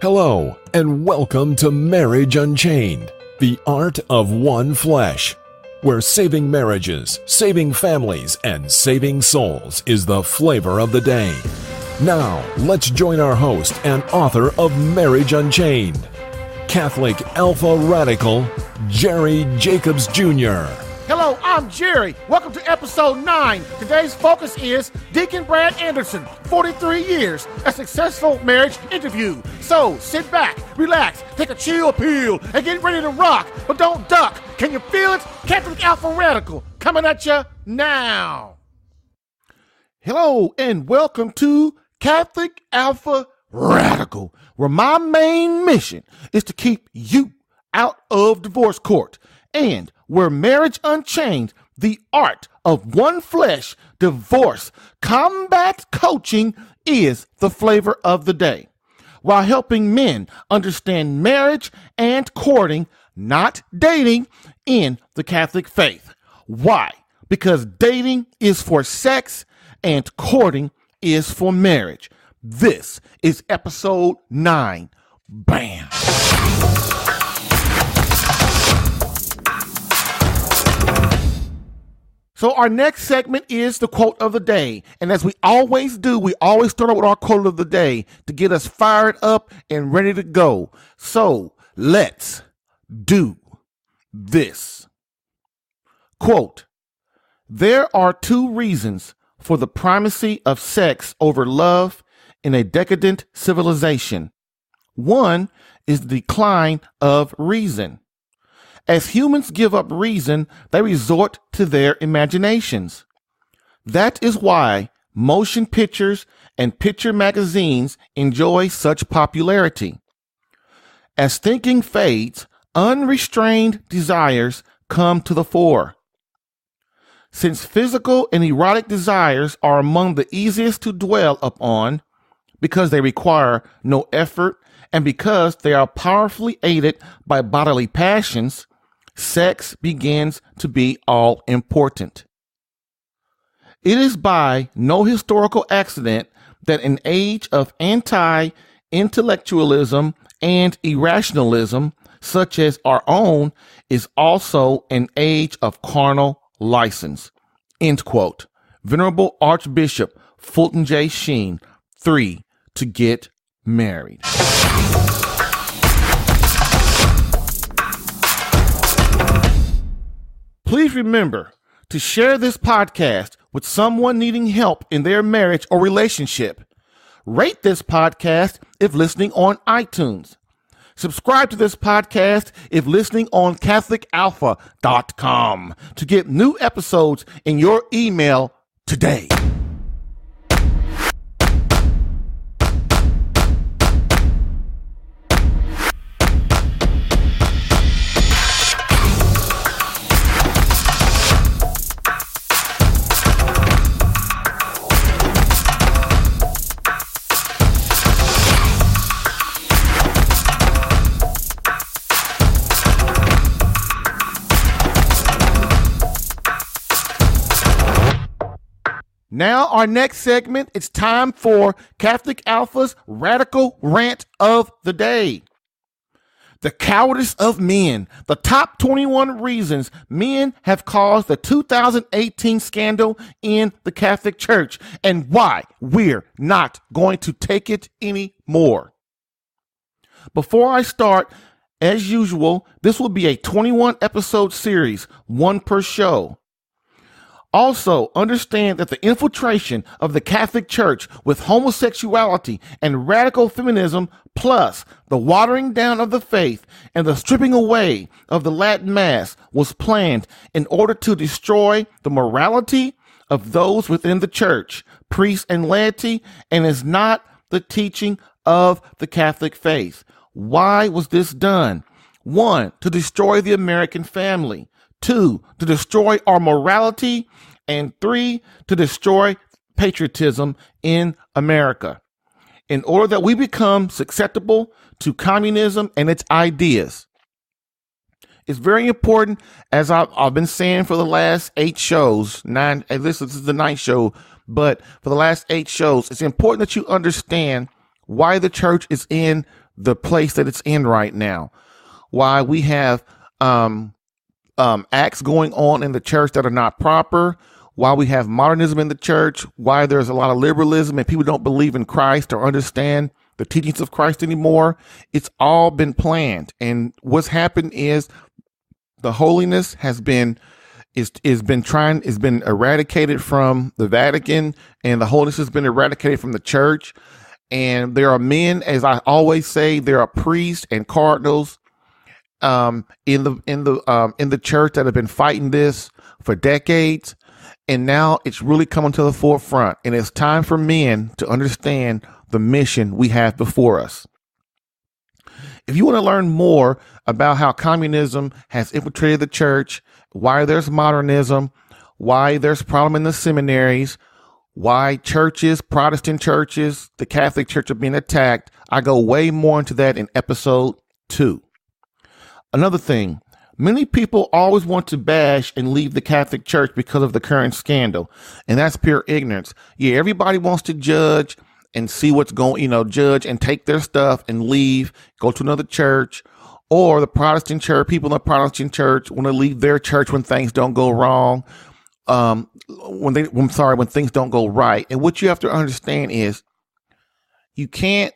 Hello, and welcome to Marriage Unchained, the art of one flesh, where saving marriages, saving families, and saving souls is the flavor of the day. Now, let's join our host and author of Marriage Unchained, Catholic Alpha Radical, Jerry Jacobs Jr. Hello, I'm Jerry. Welcome to episode 9. Today's focus is Deacon Brad Anderson, 43 years, a successful marriage interview. So sit back, relax, take a chill pill, and get ready to rock, but don't duck. Can you feel it? Catholic Alpha Radical coming at you now. Hello, and welcome to Catholic Alpha Radical, where my main mission is to keep you out of divorce court, and where Marriage Unchained, the art of one flesh, divorce, combat coaching is the flavor of the day, while helping men understand marriage and courting, not dating, in the Catholic faith. Why? Because dating is for sex and courting is for marriage. This is episode 9. Bam! So our next segment is the quote of the day. And as we always do, we always start out with our quote of the day to get us fired up and ready to go. So let's do this. Quote, "There are two reasons for the primacy of sex over love in a decadent civilization. One is the decline of reason. As humans give up reason, they resort to their imaginations. That is why motion pictures and picture magazines enjoy such popularity. As thinking fades, unrestrained desires come to the fore. Since physical and erotic desires are among the easiest to dwell upon because they require no effort and because they are powerfully aided by bodily passions, sex begins to be all important. It is by no historical accident that an age of anti-intellectualism and irrationalism, such as our own, is also an age of carnal license." End quote. Venerable Archbishop Fulton J. Sheen, 3 to get married. Please remember to share this podcast with someone needing help in their marriage or relationship. Rate this podcast if listening on iTunes. Subscribe to this podcast if listening on CatholicAlpha.com to get new episodes in your email today. Now, our next segment, it's time for Catholic Alpha's Radical Rant of the Day. The cowardice of men. The top 21 reasons men have caused the 2018 scandal in the Catholic Church and why we're not going to take it anymore. Before I start, as usual, this will be a 21 episode series, one per show. Also, understand that the infiltration of the Catholic Church with homosexuality and radical feminism, plus the watering down of the faith and the stripping away of the Latin Mass, was planned in order to destroy the morality of those within the Church, priests and laity, and is not the teaching of the Catholic faith. Why was this done? 1, to destroy the American family. 2, to destroy our morality, and 3, to destroy patriotism in America, in order that we become susceptible to communism and its ideas. It's very important, as I've been saying for the last 8 shows, 9, and this is the 9th show, but for the last 8 shows, it's important that you understand why the church is in the place that it's in right now, why we have acts going on in the church that are not proper, why we have modernism in the church, why there's a lot of liberalism and people don't believe in Christ or understand the teachings of Christ anymore. It's all been planned. And what's happened is the holiness has been eradicated from the Vatican, and the holiness has been eradicated from the church. And there are men, as I always say, there are priests and cardinals in the church that have been fighting this for decades. And now it's really coming to the forefront, and it's time for men to understand the mission we have before us. If you want to learn more about how communism has infiltrated the church, why there's modernism, why there's problem in the seminaries, why churches, Protestant churches, the Catholic Church are being attacked, I go way more into that in episode 2. Another thing, many people always want to bash and leave the Catholic Church because of the current scandal, and that's pure ignorance. Yeah, everybody wants to judge and see what's going, judge and take their stuff and leave, go to another church, or the Protestant church, people in the Protestant church want to leave their church when things don't go wrong, when things don't go right. And what you have to understand is you can't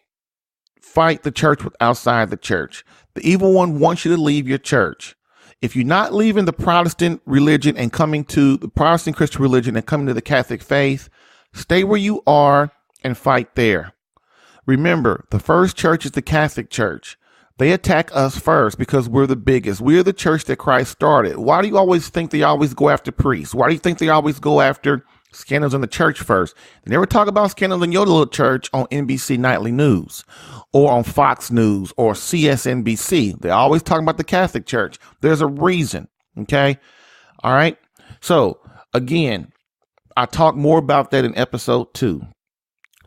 fight the church with outside the church. The evil one wants you to leave your church. If you're not leaving the Protestant religion and coming to the Protestant Christian religion and coming to the Catholic faith, stay where you are and fight there. Remember, the first church is the Catholic Church. They attack us first because we're the biggest. We're the church that Christ started. Why do you always think they always go after priests? Why do you think they always go after scandals in the church first? They never talk about scandals in your little church on NBC Nightly News or on Fox News or CSNBC. They're always talking about the Catholic Church. There's a reason. Okay. All right. So again, I talk more about that in episode 2.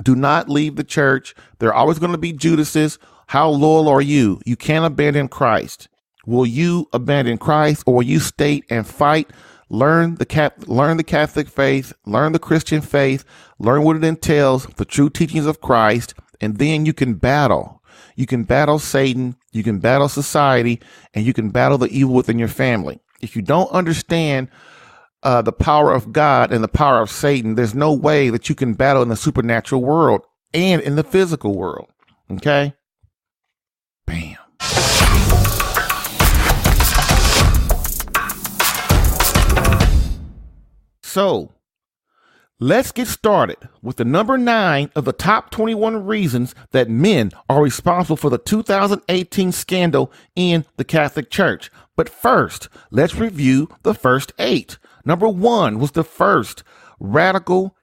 Do not leave the church. There are always going to be Judases. How loyal are you? You can't abandon Christ. Will you abandon Christ, or will you stay and fight? Learn the Catholic faith, learn the Christian faith, learn what it entails, the true teachings of Christ, and then you can battle. You can battle Satan, you can battle society, and you can battle the evil within your family. If you don't understand the power of God and the power of Satan, there's no way that you can battle in the supernatural world and in the physical world. Okay? Bam. So let's get started with the number 9 of the top 21 reasons that men are responsible for the 2018 scandal in the Catholic Church. But first, let's review the first 8. Number 1 was the first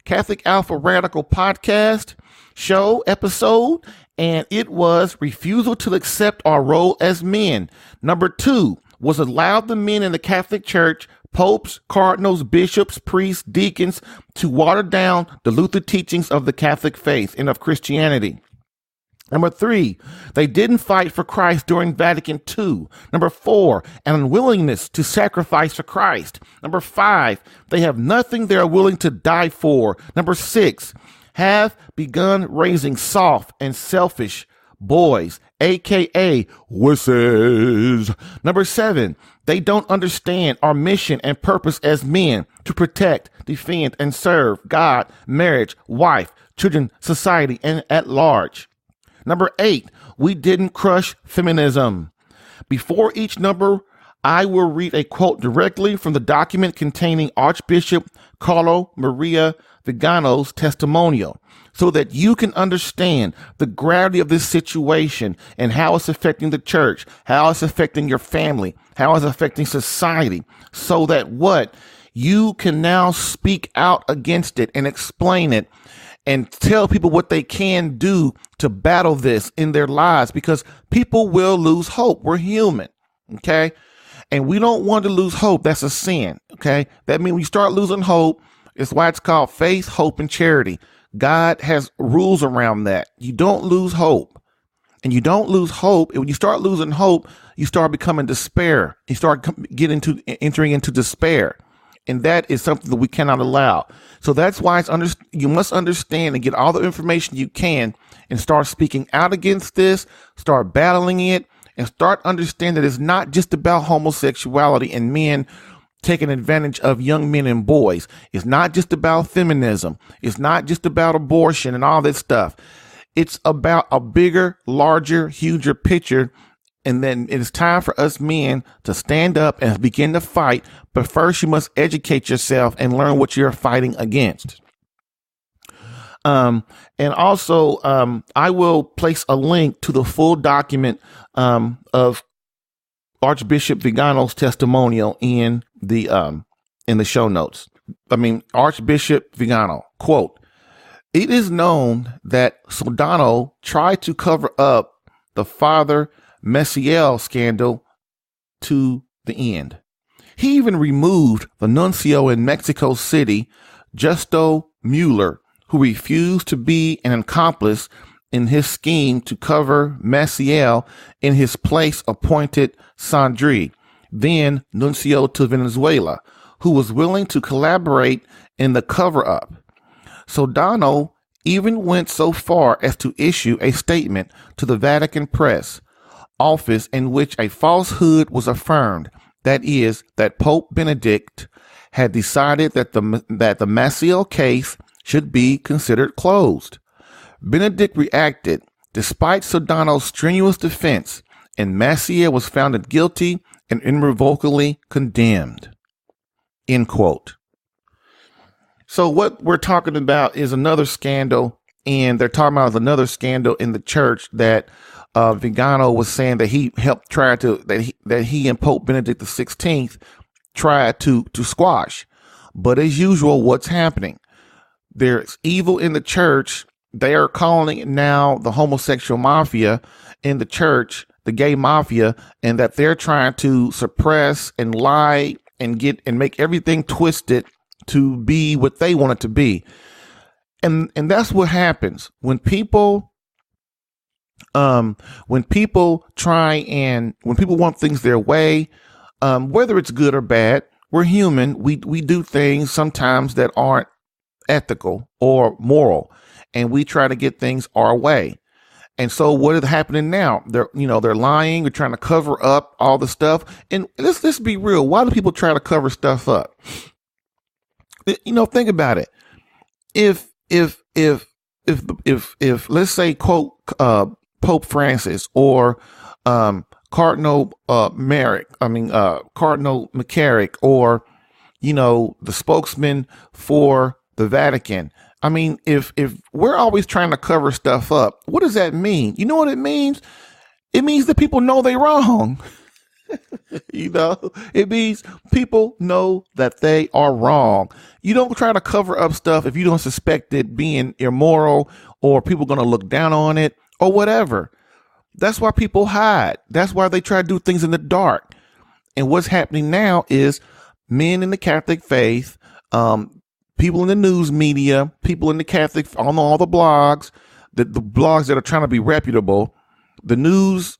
Catholic Alpha Radical podcast show episode, and it was refusal to accept our role as men. Number 2 was allow the men in the Catholic Church, popes, cardinals, bishops, priests, deacons, to water down the Luther teachings of the Catholic faith and of Christianity. Number 3, they didn't fight for Christ during Vatican II. Number 4, an unwillingness to sacrifice for Christ. Number 5, they have nothing they are willing to die for. Number 6, have begun raising soft and selfish boys, aka wusses. Number 7, they don't understand our mission and purpose as men to protect, defend, and serve God, marriage, wife, children, society, and at large. Number 8, we didn't crush feminism. Before each number, I will read a quote directly from the document containing Archbishop Carlo Maria Vigano's testimonial, so that you can understand the gravity of this situation and how it's affecting the church, how it's affecting your family, how it's affecting society, so that you can now speak out against it and explain it and tell people what they can do to battle this in their lives, because people will lose hope. We're human. Okay. And we don't want to lose hope. That's a sin. Okay. That means when you start losing hope, it's why it's called faith, hope, and charity. God has rules around that. You don't lose hope. And you don't lose hope. And when you start losing hope, you start becoming despair. You start entering into despair. And that is something that we cannot allow. So that's why you must understand and get all the information you can and start speaking out against this, start battling it, and start understanding that it's not just about homosexuality and men taking advantage of young men and boys. It's not just about feminism. It's not just about abortion and all this stuff. It's about a bigger, larger, huger picture. And then it's time for us men to stand up and begin to fight. But first, you must educate yourself and learn what you're fighting against. And also, I will place a link to the full document of Archbishop Vigano's testimonial in the show notes. Archbishop Vigano, quote, "It is known that Soldano tried to cover up the Father Messiel scandal to the end. He even removed the nuncio in Mexico City, Justo Mueller, who refused to be an accomplice in his scheme to cover Messiel. In his place appointed Sandri, then nuncio to Venezuela, who was willing to collaborate in the cover-up. Soldano even went so far as to issue a statement to the Vatican press office in which a falsehood was affirmed, that is, that Pope Benedict had decided that the Maciel case should be considered closed. Benedict reacted, despite Soldano's strenuous defense, and Maciel was found guilty and irrevocably condemned." End quote. So what we're talking about is another scandal, and they're talking about another scandal in the church that Vigano was saying that he helped that he and Pope Benedict XVI tried to squash. But as usual, what's happening? There's evil in the church. They are calling it now the homosexual mafia in the church, the gay mafia, and that they're trying to suppress and lie and make everything twisted to be what they want it to be. And that's what happens when people want things their way, whether it's good or bad. We're human. We do things sometimes that aren't ethical or moral, and we try to get things our way. And so what is happening now? They're lying. They're trying to cover up all the stuff. And let's be real. Why do people try to cover stuff up? Think about it. If let's say, quote, Pope Francis or Cardinal Cardinal McCarrick, or the spokesman for the Vatican. If we're always trying to cover stuff up, what does that mean? You know what it means? It means that people know they're wrong. It means people know that they are wrong. You don't try to cover up stuff if you don't suspect it being immoral or people going to look down on it or whatever. That's why people hide. That's why they try to do things in the dark. And what's happening now is men in the Catholic faith, people in the news media, people in the Catholic, on all the blogs, the blogs that are trying to be reputable, the news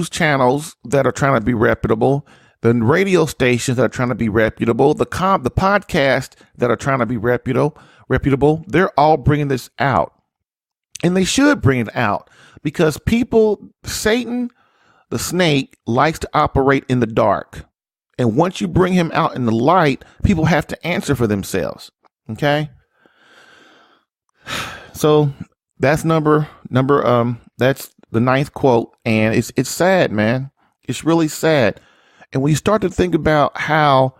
channels that are trying to be reputable, the radio stations that are trying to be reputable, the podcast that are trying to be reputable, they're all bringing this out. And they should bring it out because Satan, the snake, likes to operate in the dark. And once you bring him out in the light, people have to answer for themselves. Okay. So that's that's the 9th quote. And it's sad, man. It's really sad. And when you start to think about how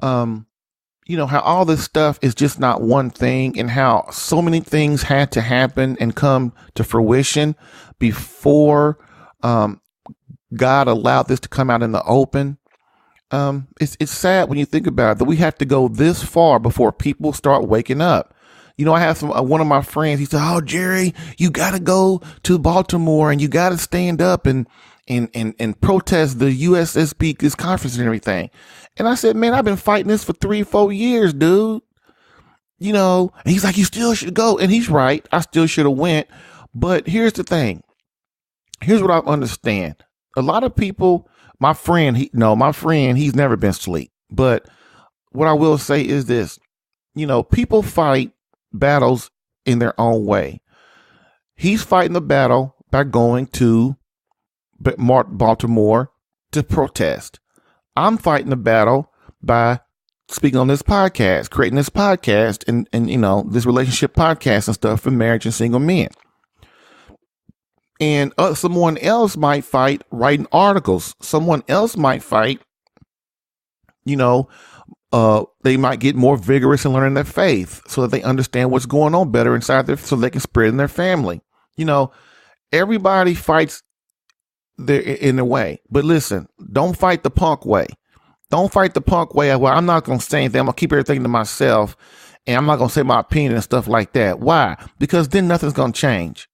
all this stuff is just not one thing, and how so many things had to happen and come to fruition before God allowed this to come out in the open. It's sad when you think about it that we have to go this far before people start waking up. I have one of my friends. He said, "Oh, Jerry, you got to go to Baltimore and you got to stand up and protest the USSB, this conference and everything." And I said, "Man, I've been fighting this for 3-4 years, dude." And he's like, "You still should go." And he's right. I still should have went. But here's the thing. Here's what I understand. A lot of people, my friend, he's never been asleep, but what I will say is this, people fight battles in their own way. He's fighting the battle by going to Baltimore to protest. I'm fighting the battle by speaking on this podcast, creating this podcast and this relationship podcast and stuff for marriage and single men. And someone else might fight writing articles. Someone else might fight, they might get more vigorous in learning their faith so that they understand what's going on better inside so they can spread in their family. Everybody fights in a way. But listen, don't fight the punk way. Don't fight the punk way. Well, I'm not going to say anything. I'm going to keep everything to myself and I'm not going to say my opinion and stuff like that. Why? Because then nothing's going to change.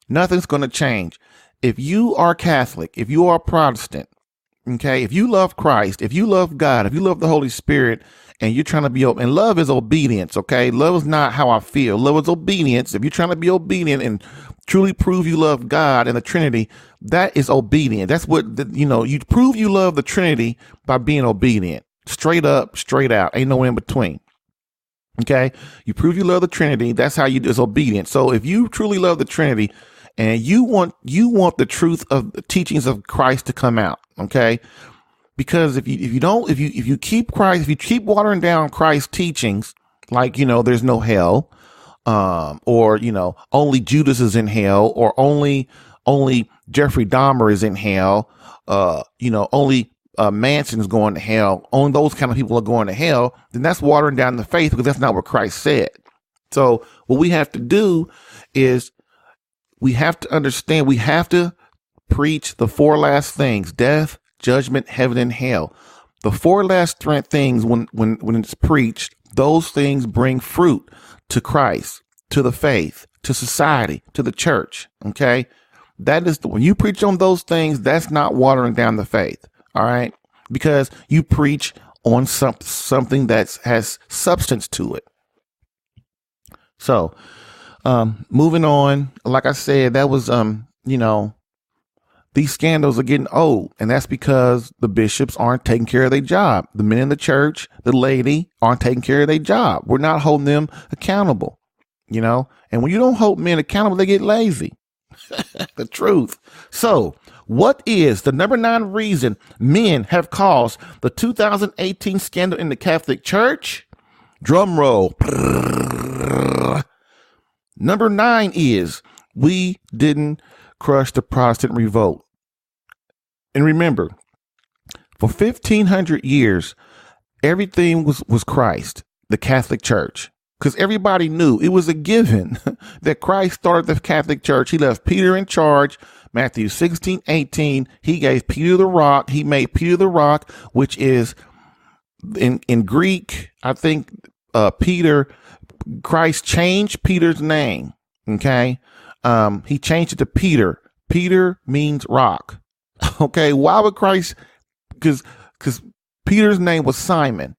Nothing's going to change. If you are Catholic, if you are Protestant, okay, if you love Christ, if you love God, if you love the Holy Spirit, and you're trying to be open, and love is obedience, okay? Love is not how I feel. Love is obedience. If you're trying to be obedient and truly prove you love God and the Trinity, that is obedient. That's what, you prove you love the Trinity by being obedient. Straight up, straight out. Ain't no in between. Okay? You prove you love the Trinity. That's how you do is obedience. So if you truly love the Trinity, and you want the truth of the teachings of Christ to come out, okay? Because if you keep watering down Christ's teachings, like there's no hell, or only Judas is in hell, or only Jeffrey Dahmer is in hell, only Manson's going to hell, only those kind of people are going to hell, then that's watering down the faith because that's not what Christ said. So what we have to do is we have to understand, we have to preach the four last things: death, judgment, heaven, and hell. The four last things, when it's preached, those things bring fruit to Christ, to the faith, to society, to the church. Okay. That is when you preach on those things, that's not watering down the faith. All right. Because you preach on something that has substance to it. So, moving on, like I said, that was, these scandals are getting old, and that's because the bishops aren't taking care of their job. The men in the church, the lady aren't taking care of their job. We're not holding them accountable, and when you don't hold men accountable, they get lazy. The truth. So what is the number 9 reason men have caused the 2018 scandal in the Catholic Church? Drum roll. Number 9 is we didn't crush the Protestant revolt. And remember, for 1,500 years, everything was Christ, the Catholic Church, because everybody knew it was a given that Christ started the Catholic Church. He left Peter in charge. Matthew 16:18. He gave Peter the rock. He made Peter the rock, which is in Greek, I think, Peter. Christ changed Peter's name. Okay. He changed it to Peter. Peter means rock. Okay. Why would Christ? Because Peter's name was Simon.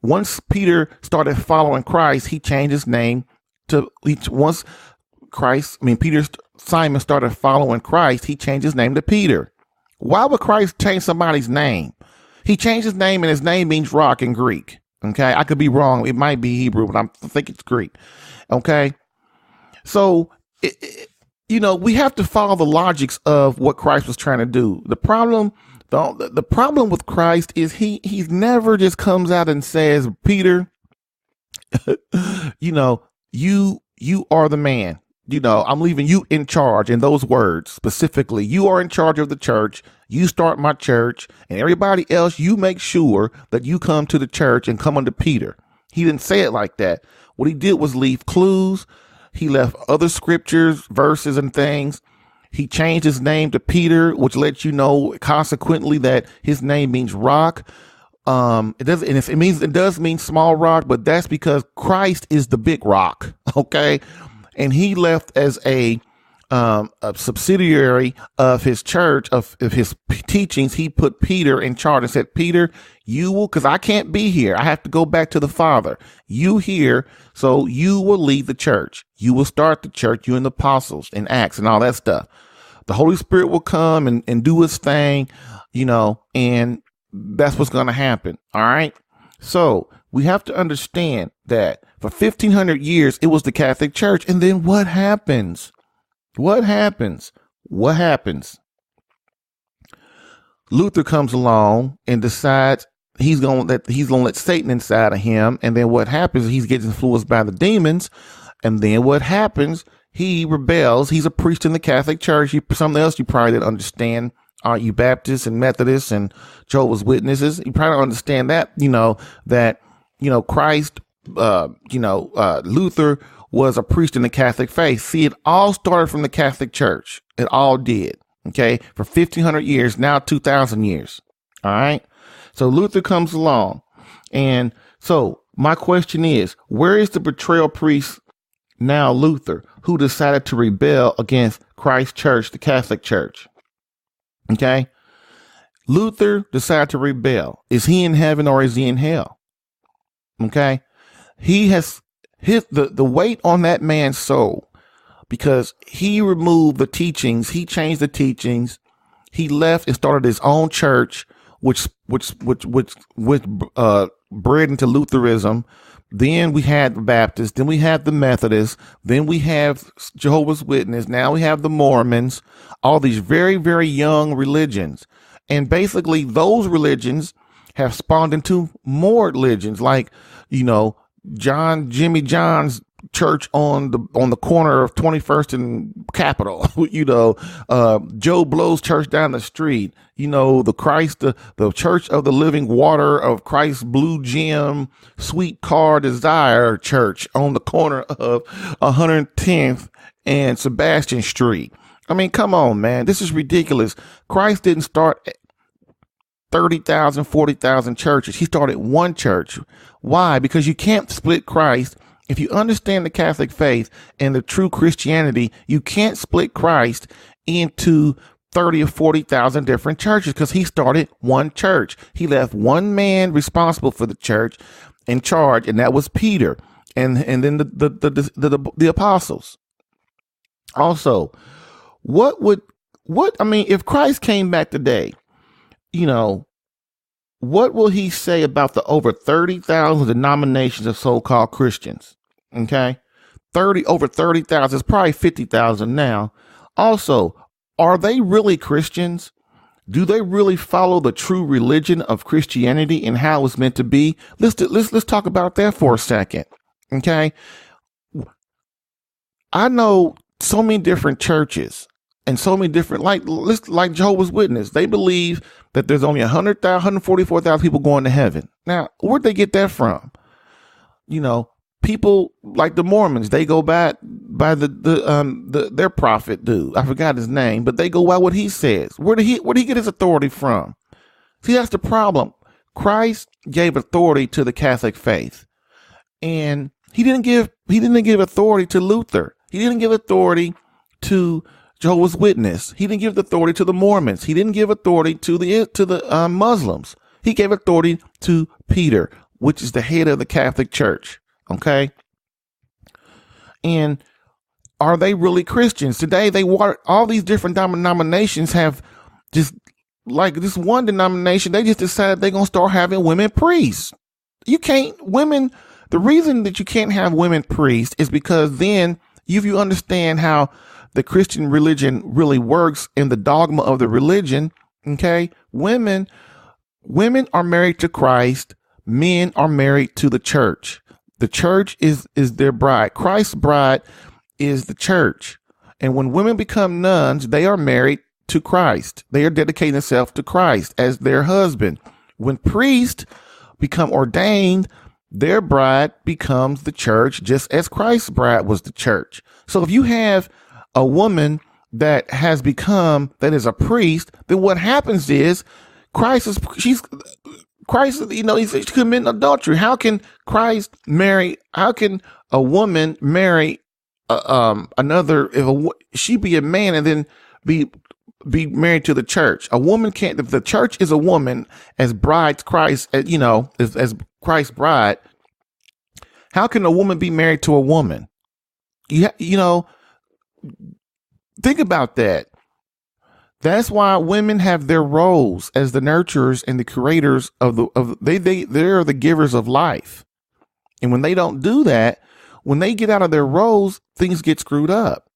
Once Peter started following Christ, he changed his name to Simon started following Christ, he changed his name to Peter. Why would Christ change somebody's name? He changed his name, and his name means rock in Greek. Okay. I could be wrong. It might be Hebrew, but I think it's Greek. Okay. So, we have to follow the logics of what Christ was trying to do. The problem with Christ is he never just comes out and says, Peter, you are the man. I'm leaving you in charge. In those words specifically, you are in charge of the church. You start my church, and everybody else, you make sure that you come to the church and come under Peter. He didn't say it like that. What he did was leave clues. He left other scriptures, verses, and things. He changed his name to Peter, which lets you know consequently that his name means rock. It does mean small rock, but that's because Christ is the big rock. Okay. And he left as a subsidiary of his church, of his teachings. He put Peter in charge and said, Peter, you will, because I can't be here. I have to go back to the Father. You here, so you will lead the church. You will start the church, you and the apostles and Acts and all that stuff. The Holy Spirit will come and do his thing, and that's what's going to happen. All right. So we have to understand that for 1500 years, it was the Catholic Church. And then what happens? What happens? What happens? Luther comes along and decides he's gonna let Satan inside of him. And then what happens is he gets influenced by the demons. And then what happens? He rebels. He's a priest in the Catholic Church. Something else you probably didn't understand. Aren't you Baptists and Methodists and Jehovah's Witnesses? You probably don't understand that, Christ, Luther was a priest in the Catholic faith. See, it all started from the Catholic Church. It all did. Okay. For 1500 years, now 2000 years. All right. So Luther comes along. And so my question is, where is the betrayal priest now, Luther, who decided to rebel against Christ's church, the Catholic Church? Okay. Luther decided to rebel. Is he in heaven or is he in hell? Okay. He has hit the weight on that man's soul because he removed the teachings. He changed the teachings. He left and started his own church, which bred into Lutheranism. Then we had the Baptists, then we had the Methodists, then we have Jehovah's Witnesses. Now we have the Mormons, all these very, very young religions. And basically those religions have spawned into more religions like, Jimmy John's church on the corner of 21st and Capitol, Joe Blow's church down the street, the Church of the Living Water of Christ Blue Gem Sweet Car Desire Church on the corner of 110th and Sebastian Street. I mean, come on, man. This is ridiculous. Christ didn't start 30,000, 40,000 churches. He started one church. Why? Because you can't split Christ. If you understand the Catholic faith and the true Christianity, you can't split Christ into 30 or 40,000 different churches because he started one church. He left one man responsible for the church in charge, and that was Peter, and then the apostles. Also, if Christ came back today, what will he say about the over 30,000 denominations of so-called Christians? Okay. Over 30,000. It's probably 50,000 now. Also, are they really Christians? Do they really follow the true religion of Christianity and how it's meant to be? Let's talk about that for a second. Okay. I know so many different churches and so many different, like Jehovah's Witness. They believe that there's only 100,000, 144,000 people going to heaven. Now, where'd they get that from? People like the Mormons, they go by their prophet dude. I forgot his name, but they go by what he says. Where did he get his authority from? See, that's the problem. Christ gave authority to the Catholic faith, and he didn't give authority to Luther. He didn't give authority to Jehovah's Witness. He didn't give the authority to the Mormons. He didn't give authority to the Muslims. He gave authority to Peter, which is the head of the Catholic Church. Okay. And are they really Christians? Today, all these different denominations have just like this one denomination. They just decided they're going to start having women priests. The reason that you can't have women priests is because then if you understand how the Christian religion really works in the dogma of the religion, okay, women are married to Christ. Men are married to the church. The church is their bride. Christ's bride is the church. And when women become nuns, they are married to Christ. They are dedicating themselves to Christ as their husband. When priests become ordained, their bride becomes the church, just as Christ's bride was the church. So if you have a woman that is a priest, then what happens is he's committing adultery. How can a woman marry another, she be a man and then be married to the church? A woman can't, if the church is a woman as Christ's bride, how can a woman be married to a woman? Think about that. That's why women have their roles as the nurturers and the curators they're the givers of life. And when they don't do that, when they get out of their roles, things get screwed up.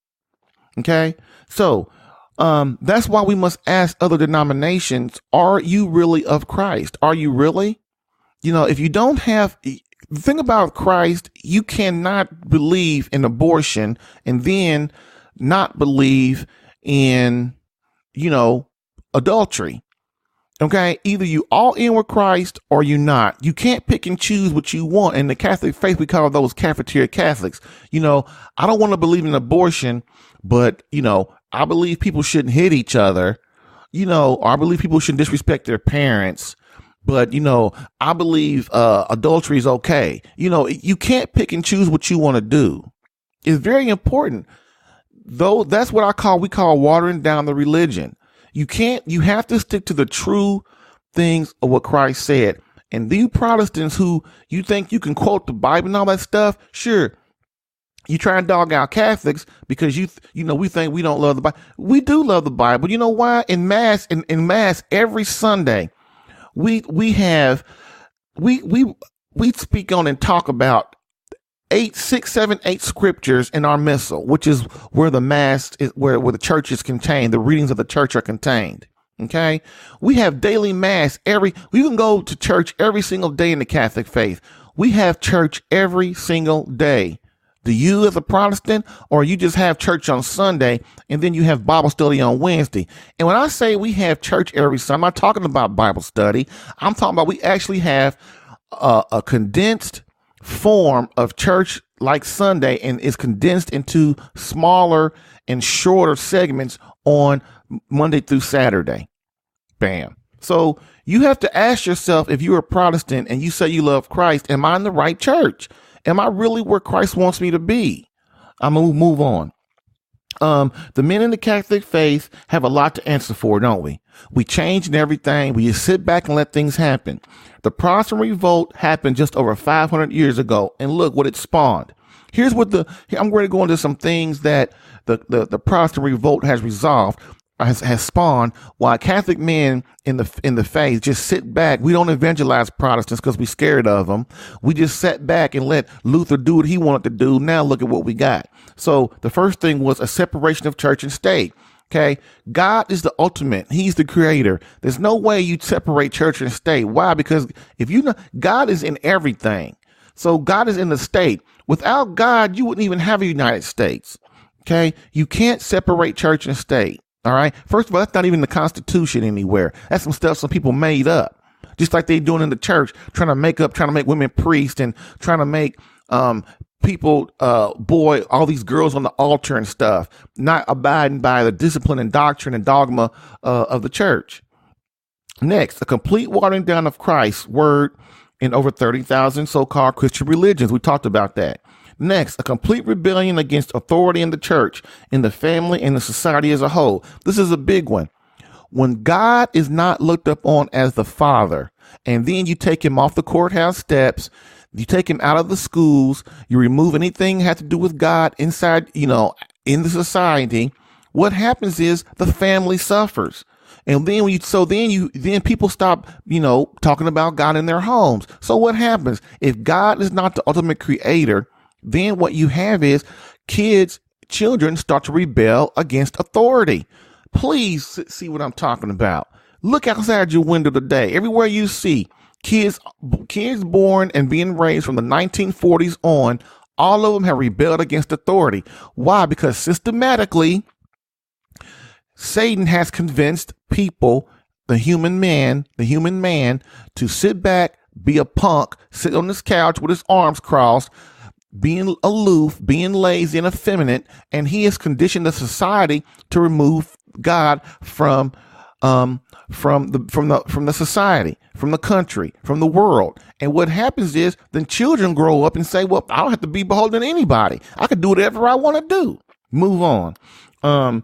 Okay. So, that's why we must ask other denominations, are you really of Christ? Are you really? If you don't have the thing about Christ, you cannot believe in abortion and then not believe in, adultery. Okay. Either you all in with Christ or you not. You can't pick and choose what you want. In the Catholic faith, we call those cafeteria Catholics. I don't want to believe in abortion, but, I believe people shouldn't hit each other, or I believe people shouldn't disrespect their parents. But, I believe adultery is okay. You can't pick and choose what you want to do. It's very important. Though that's what we call watering down the religion. You have to stick to the true things of what Christ said. And these Protestants who you think you can quote the Bible and all that stuff, sure. You try and dog out Catholics because we think we don't love the Bible. We do love the Bible. You know why? In mass every Sunday, we speak on and talk about 8, 6, 7, 8 scriptures in our missal, which is where the mass is, where the church is contained. The readings of the church are contained. Okay. We have daily mass you can go to church every single day in the Catholic faith. We have church every single day. Do you as a Protestant, or you just have church on Sunday and then you have Bible study on Wednesday? And when I say we have church every Sunday, I'm not talking about Bible study. I'm talking about we actually have a condensed form of church like Sunday, and it's condensed into smaller and shorter segments on Monday through Saturday. Bam. So you have to ask yourself, if you're a Protestant and you say you love Christ, am I in the right church? Am I really where Christ wants me to be? I'm going to move on. The men in the Catholic faith have a lot to answer for, don't we? We change and everything. We just sit back and let things happen. The Protestant revolt happened just over 500 years ago, and look what it spawned. I'm going to go into some things that the Protestant revolt has resolved. Has spawned why Catholic men in the faith just sit back. We don't evangelize Protestants because we're scared of them. We just sat back and let Luther do what he wanted to do. Now look at what we got. So the first thing was a separation of church and state. Okay. God is the ultimate. He's the creator. There's no way you'd separate church and state. Why? Because God is in everything. So God is in the state. Without God, you wouldn't even have a United States. Okay. You can't separate church and state. All right. First of all, that's not even the Constitution anywhere. That's some stuff some people made up, just like they're doing in the church, trying to make women priests and trying to make people, all these girls on the altar and stuff, not abiding by the discipline and doctrine and dogma of the church. Next, a complete watering down of Christ's word in over 30,000 so-called Christian religions. We talked about that. Next, a complete rebellion against authority in the church, in the family, and the society as a whole. This is a big one. When God is not looked up on as the Father, and then you take him off the courthouse steps, you take him out of the schools, you remove anything that has to do with God inside, in the society, what happens is the family suffers. And then then people stop, talking about God in their homes. So what happens? If God is not the ultimate creator, then what you have is children start to rebel against authority. Please see what I'm talking about. Look outside your window today. Everywhere you see kids born and being raised from the 1940s on, all of them have rebelled against authority. Why? Because systematically, Satan has convinced people, the human man, to sit back, be a punk, sit on this couch with his arms crossed, being aloof, being lazy and effeminate, and he has conditioned the society to remove God from the society, from the country, from the world. And what happens is then children grow up and say, well, I don't have to be beholden to anybody. I can do whatever I want to do. Move on. And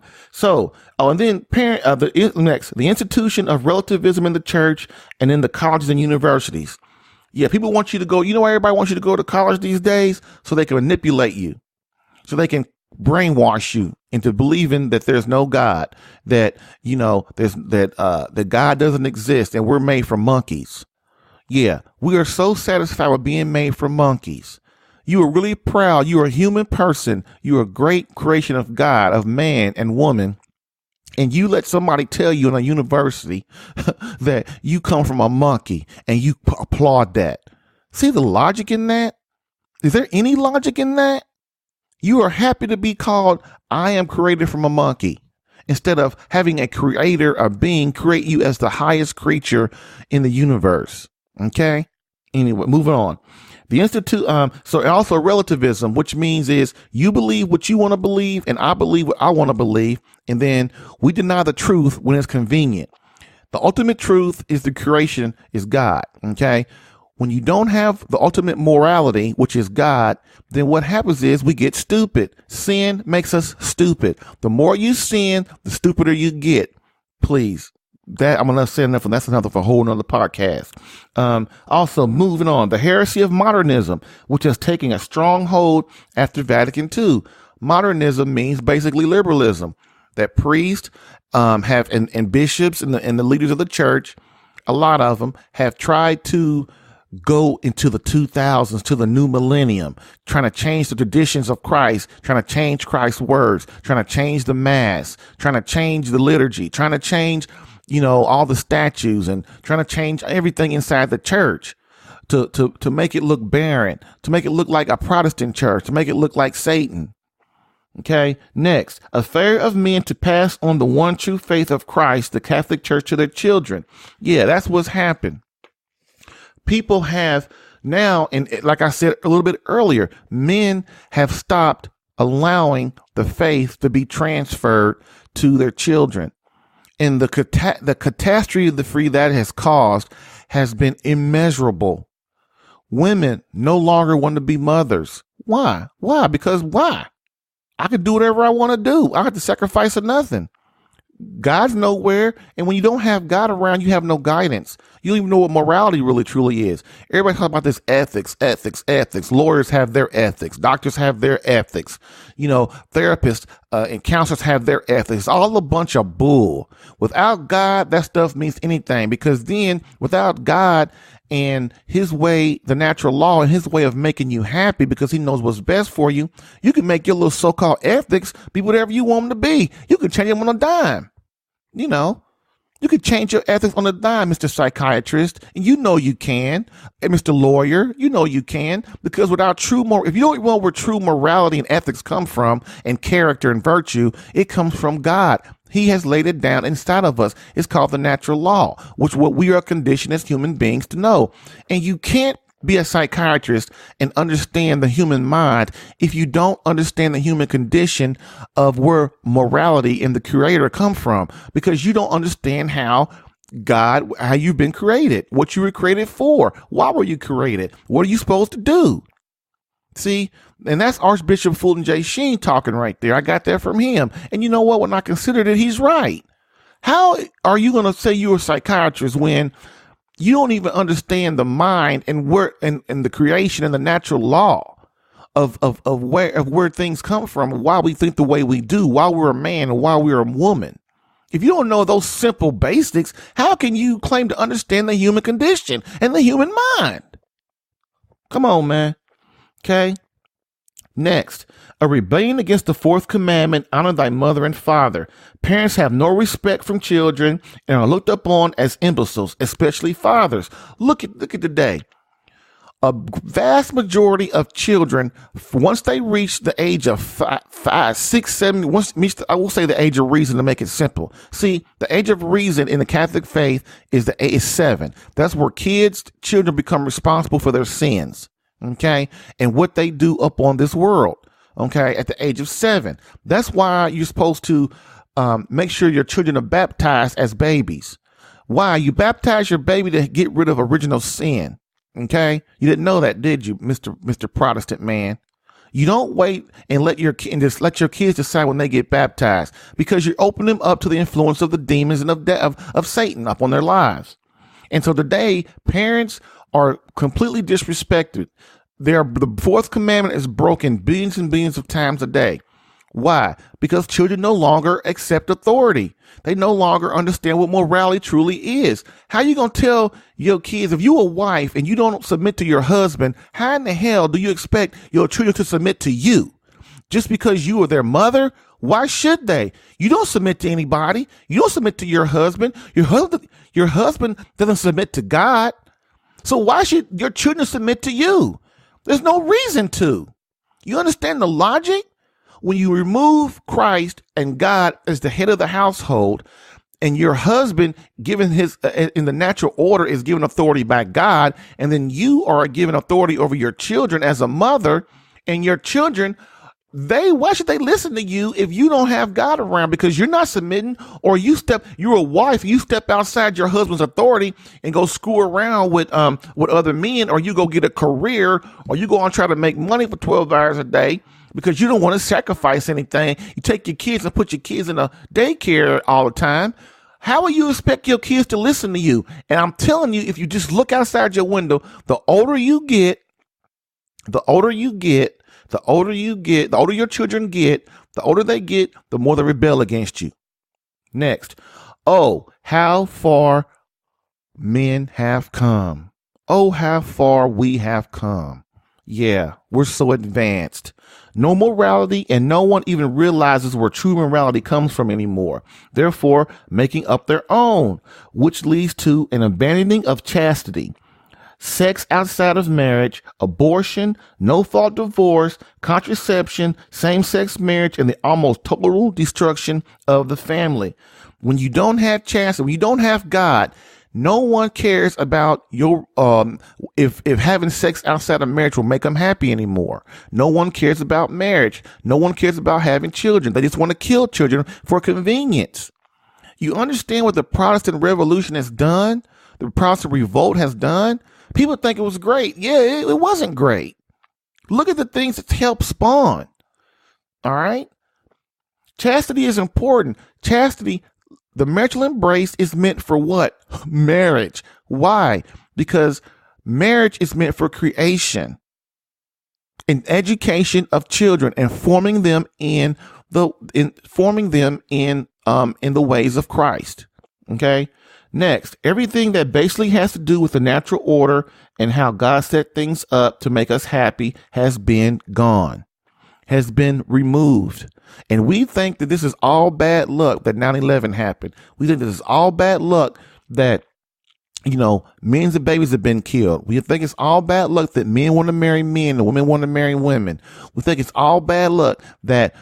then the institution of relativism in the church and in the colleges and universities. Yeah, people want you to go. You know why everybody wants you to go to college these days? So they can manipulate you. So they can brainwash you into believing that there's no God, that, that God doesn't exist and we're made from monkeys. Yeah, we are so satisfied with being made from monkeys. You are really proud. You are a human person. You are a great creation of God, of man and woman. And you let somebody tell you in a university that you come from a monkey and you applaud that. See the logic in that? Is there any logic in that? You are happy to be called, I am created from a monkey, instead of having a creator, a being, create you as the highest creature in the universe. Okay. Anyway, moving on. The Institute, so also relativism, which means is you believe what you want to believe and I believe what I want to believe. And then we deny the truth when it's convenient. The ultimate truth is the creation is God. Okay. When you don't have the ultimate morality, which is God, then what happens is we get stupid. Sin makes us stupid. The more you sin, the stupider you get. Please. That I'm going to say enough, and that's another for a whole nother podcast. Also, moving on, the heresy of modernism, which is taking a strong hold after Vatican II. Modernism means basically liberalism, that priests have and bishops and the leaders of the church, a lot of them have tried to go into the 2000s, to the new millennium, trying to change the traditions of Christ, trying to change Christ's words, trying to change the mass, trying to change the liturgy, trying to change all the statues, and trying to change everything inside the church to make it look barren, to make it look like a Protestant church, to make it look like Satan. Okay. Next, a failure of men to pass on the one true faith of Christ, the Catholic Church, to their children. Yeah, that's what's happened. People have now, and like I said a little bit earlier, men have stopped allowing the faith to be transferred to their children. And the catastrophe that has caused has been immeasurable. Women no longer want to be mothers. Why? Because why? I could do whatever I want to do. I have to sacrifice for nothing. God's nowhere. And when you don't have God around, you have no guidance. You don't even know what morality really truly is. Everybody talks about this ethics. Lawyers have their ethics. Doctors have their ethics. Therapists and counselors have their ethics. It's all a bunch of bull. Without God, that stuff means anything, because then without God and his way, the natural law and his way of making you happy, because he knows what's best for you, you can make your little so-called ethics be whatever you want them to be. You can change them on a dime. You could change your ethics on a dime, Mr. Psychiatrist, and you can. And Mr. Lawyer, you can, because without if you don't know where true morality and ethics come from, and character and virtue, it comes from God. He has laid it down inside of us. It's called the natural law, which what we are conditioned as human beings to know. And you can't be a psychiatrist and understand the human mind if you don't understand the human condition of where morality and the creator come from, because you don't understand how you've been created, what you were created for. Why were you created? What are you supposed to do? See, and that's Archbishop Fulton J. Sheen talking right there. I got that from him. And you know what? When I considered it, he's right. How are you going to say you're a psychiatrist when you don't even understand the mind and the creation and the natural law of where things come from, why we think the way we do, why we're a man and why we're a woman? If you don't know those simple basics, how can you claim to understand the human condition and the human mind? Come on, man. Okay. Next, a rebellion against the fourth commandment, honor thy mother and father. Parents have no respect from children and are looked upon as imbeciles, especially fathers. Look at today. A vast majority of children, once they reach the age of 5, 6, 7, I will say the age of reason to make it simple. See, the age of reason in the Catholic faith is 7. That's where children become responsible for their sins. Okay. And what they do up on this world. Okay. At the age of 7. That's why you're supposed to make sure your children are baptized as babies. Why? You baptize your baby to get rid of original sin. Okay. You didn't know that, did you, Mr. Protestant man? You don't wait and just let your kids decide when they get baptized, because you open them up to the influence of the demons and of Satan up on their lives. And so today, parents are completely disrespected. The fourth commandment is broken billions and billions of times a day. Why? Because children no longer accept authority. They no longer understand what morality truly is. How you going to tell your kids, if you're a wife and you don't submit to your husband, how in the hell do you expect your children to submit to you? Just because you are their mother? Why should they? You don't submit to anybody. You don't submit to your husband. Your husband doesn't submit to God. So why should your children submit to you? There's no reason to. You understand the logic? When you remove Christ and God as the head of the household, and your husband given his in the natural order is given authority by God, and then you are given authority over your children as a mother, and your children, why should they listen to you if you don't have God around? Because you're not submitting, or you're a wife, you step outside your husband's authority and go screw around with other men, or you go get a career, or you go on try to make money for 12 hours a day. Because you don't want to sacrifice anything. You take your kids and put your kids in a daycare all the time. How will you expect your kids to listen to you? And I'm telling you, if you just look outside your window, the older your children get, the older they get, the more they rebel against you. Next. Oh, how far men have come. Oh, how far we have come. Yeah, we're so advanced. No morality, and no one even realizes where true morality comes from anymore. Therefore, making up their own, which leads to an abandoning of chastity, sex outside of marriage, abortion, no-fault divorce, contraception, same-sex marriage, and the almost total destruction of the family. When you don't have chastity, when you don't have God, no one cares about your if having sex outside of marriage will make them happy anymore. No one cares about marriage. No one cares about having children. They just want to kill children for convenience. You understand what the Protestant Revolution has done? The Protestant revolt has done? People think it was great. Yeah, it wasn't great. Look at the things that helped spawn. All right? Chastity is important. Chastity, the marital embrace, is meant for what? Marriage. Why? Because marriage is meant for creation and education of children and forming them in the ways of Christ. Okay. Next, everything that basically has to do with the natural order and how God set things up to make us happy has been gone, has been removed. And we think that this is all bad luck that 9/11 happened. We think this is all bad luck that, millions of babies have been killed. We think it's all bad luck that men want to marry men and women want to marry women. We think it's all bad luck that,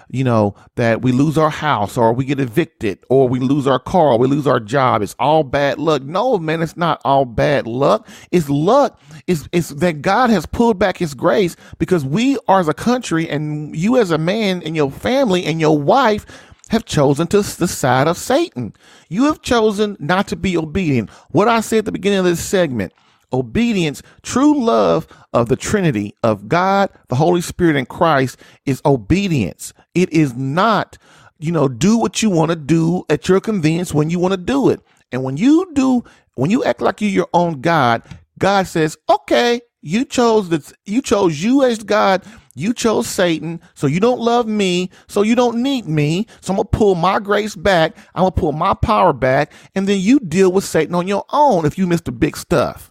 that we lose our house or we get evicted or we lose our car or we lose our job. It's all bad luck. No, man, it's not all bad luck. It's luck. It's that God has pulled back his grace because we are as a country and you as a man and your family and your wife have chosen to the side of Satan. You have chosen not to be obedient. What I said at the beginning of this segment, obedience, true love of the Trinity of God, the Holy Spirit, and Christ is obedience. It is not, do what you want to do at your convenience when you want to do it. And when you act like you're your own God, God says, okay, you chose you as God. You chose Satan, so you don't love me, so you don't need me. So I'm going to pull my grace back. I'm going to pull my power back. And then you deal with Satan on your own if you miss the big stuff.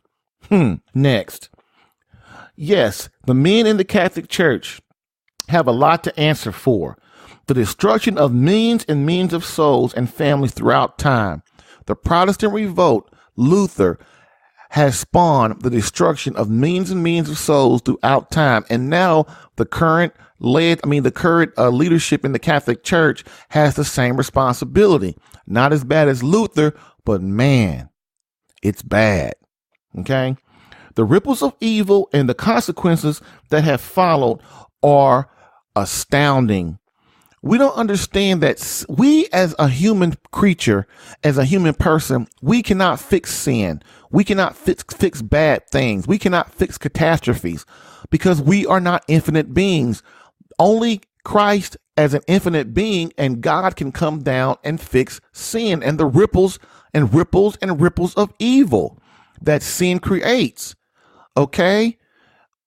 Next. Yes, the men in the Catholic Church have a lot to answer for. The destruction of millions and millions of souls and families throughout time. The Protestant revolt, Luther, has spawned the destruction of millions and millions of souls throughout time. And now the current leadership in the Catholic Church has the same responsibility. Not as bad as Luther, but man, it's bad. Okay. The ripples of evil and the consequences that have followed are astounding. We don't understand that we as a human creature, as a human person, we cannot fix sin. We cannot fix bad things. We cannot fix catastrophes because we are not infinite beings. Only Christ as an infinite being and God can come down and fix sin and the ripples of evil that sin creates. Okay?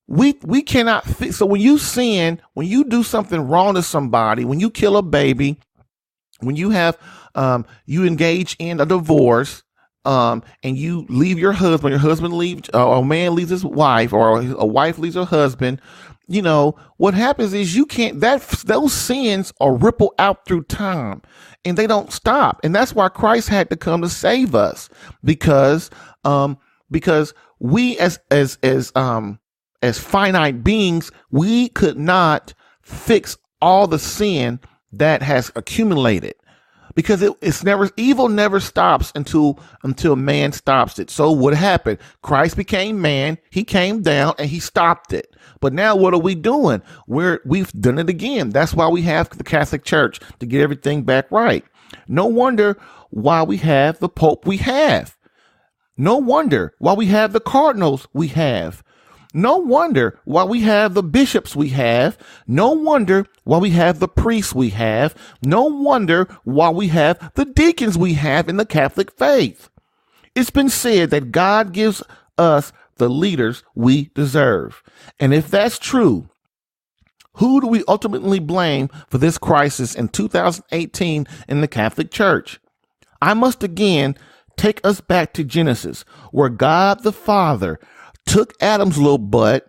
we cannot fix. So when you sin, when you do something wrong to somebody, when you kill a baby, when you have you engage in a divorce, and you leave your husband leaves, or a man leaves his wife, or a wife leaves her husband, you know, what happens is you can't, those sins are ripple out through time and they don't stop. And that's why Christ had to come to save us, because we as finite beings, we could not fix all the sin that has accumulated, because evil never stops until man stops it. So what happened? Christ became man. He came down and he stopped it. But now what are we doing? We've done it again. That's why we have the Catholic Church, to get everything back right. No wonder why we have the Pope we have. No wonder why we have the cardinals we have. No wonder why we have the bishops we have. No wonder why we have the priests we have. No wonder why we have the deacons we have in the Catholic faith. It's been said that God gives us the leaders we deserve. And if that's true, who do we ultimately blame for this crisis in 2018 in the Catholic Church? I must again take us back to Genesis, where God the Father took Adam's little butt,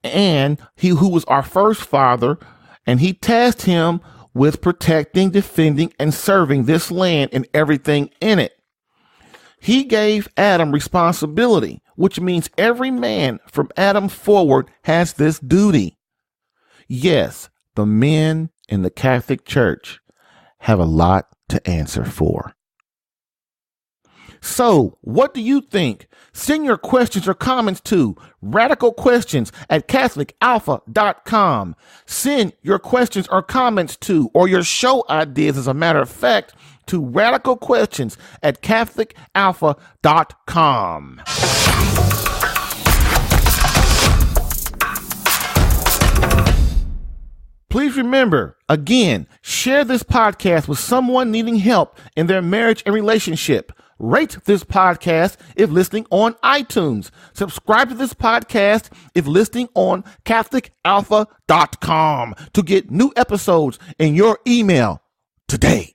and who was our first father, and he tasked him with protecting, defending, and serving this land and everything in it. He gave Adam responsibility, which means every man from Adam forward has this duty. Yes, the men in the Catholic Church have a lot to answer for. So, what do you think? Send your questions or comments to radicalquestions@catholicalpha.com. Send your questions or comments to, or your show ideas, as a matter of fact, to radicalquestions@catholicalpha.com. Please remember, again, share this podcast with someone needing help in their marriage and relationship. Rate this podcast if listening on iTunes. Subscribe to this podcast if listening on CatholicAlpha.com to get new episodes in your email today.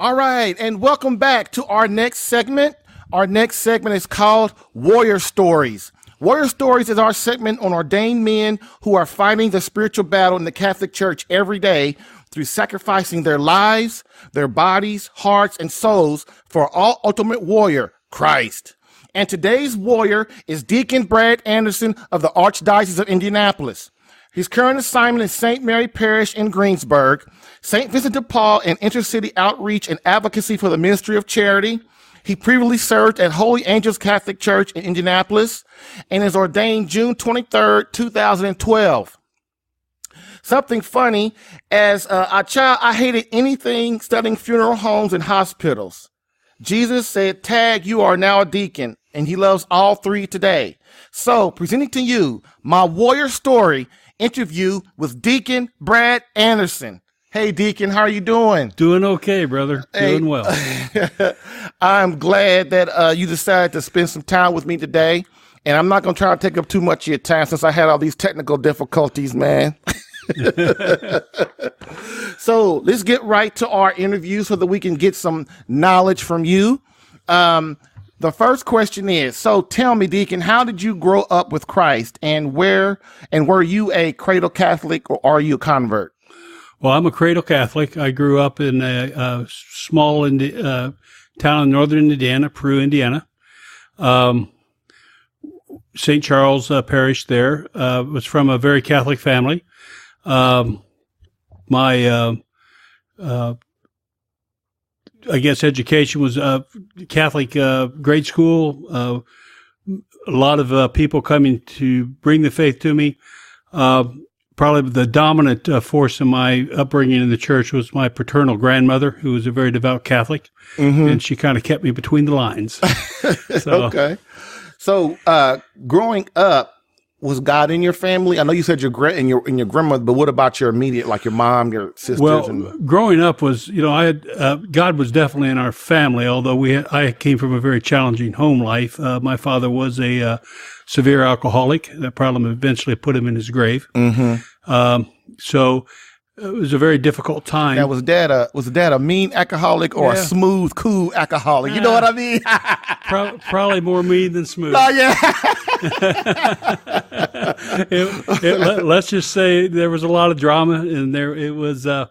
All right, and welcome back to our next segment. Our next segment is called Warrior Stories. Warrior Stories is our segment on ordained men who are fighting the spiritual battle in the Catholic Church every day through sacrificing their lives, their bodies, hearts, and souls for our ultimate warrior, Christ. And today's warrior is Deacon Brad Anderson of the Archdiocese of Indianapolis. His current assignment is St. Mary Parish in Greensburg, St. Vincent de Paul and Intercity Outreach and Advocacy for the Ministry of Charity. He previously served at Holy Angels Catholic Church in Indianapolis and is ordained June 23rd, 2012. Something funny, as a child, I hated anything studying funeral homes and hospitals. Jesus said, "Tag, you are now a deacon," and he loves all three today. So, presenting to you my warrior story interview with Deacon Brad Anderson. Hey, Deacon, how are you doing? Doing okay, brother. Doing well. I'm glad that you decided to spend some time with me today, and I'm not going to try to take up too much of your time since I had all these technical difficulties, man. So let's get right to our interview so that we can get some knowledge from you. The first question is, so tell me, Deacon, how did you grow up with Christ, and were you a cradle Catholic, or are you a convert? Well, I'm a cradle Catholic. I grew up in a small town in northern Indiana, Peru, Indiana. St. Charles Parish there, was from a very Catholic family. My I guess education was Catholic grade school, a lot of people coming to bring the faith to me. Probably the dominant force in my upbringing in the church was my paternal grandmother, who was a very devout Catholic, and she kind of kept me between the lines. So, okay. So, growing up, was God in your family? I know you said your grandmother, but what about your immediate, like your mom, your sisters? Well, growing up was, I had God was definitely in our family. Although I came from a very challenging home life. My father was a severe alcoholic. That problem eventually put him in his grave. So it was a very difficult time. Now, was dad a mean alcoholic or a smooth, cool alcoholic? You know what I mean? Probably more mean than smooth. Oh, yeah. Let's just say there was a lot of drama, and it was, an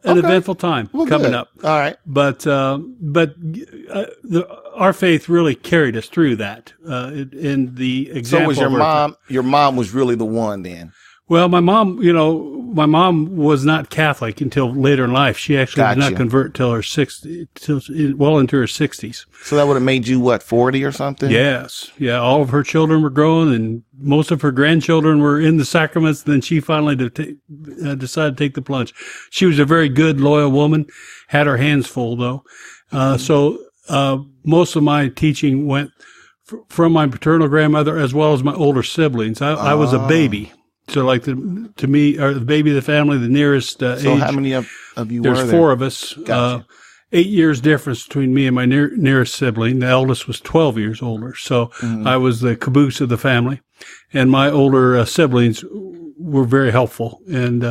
eventful time coming up. All right, but our faith really carried us through that. In the example, so was your mom was really the one then? Well, my mom was not Catholic until later in life. She actually did not convert till her well into her 60s. So that would have made you, what, 40 or something? Yes. Yeah. All of her children were grown, and most of her grandchildren were in the sacraments. Then she finally decided to take the plunge. She was a very good, loyal woman, had her hands full, though. So most of my teaching went from my paternal grandmother as well as my older siblings. I was a baby. So, like, to me, or the baby of the family, the nearest age. So, how many of you were there? There's 4 of us. Gotcha. 8 years difference between me and my nearest sibling. The eldest was 12 years older. So, I was the caboose of the family. And my older siblings were very helpful and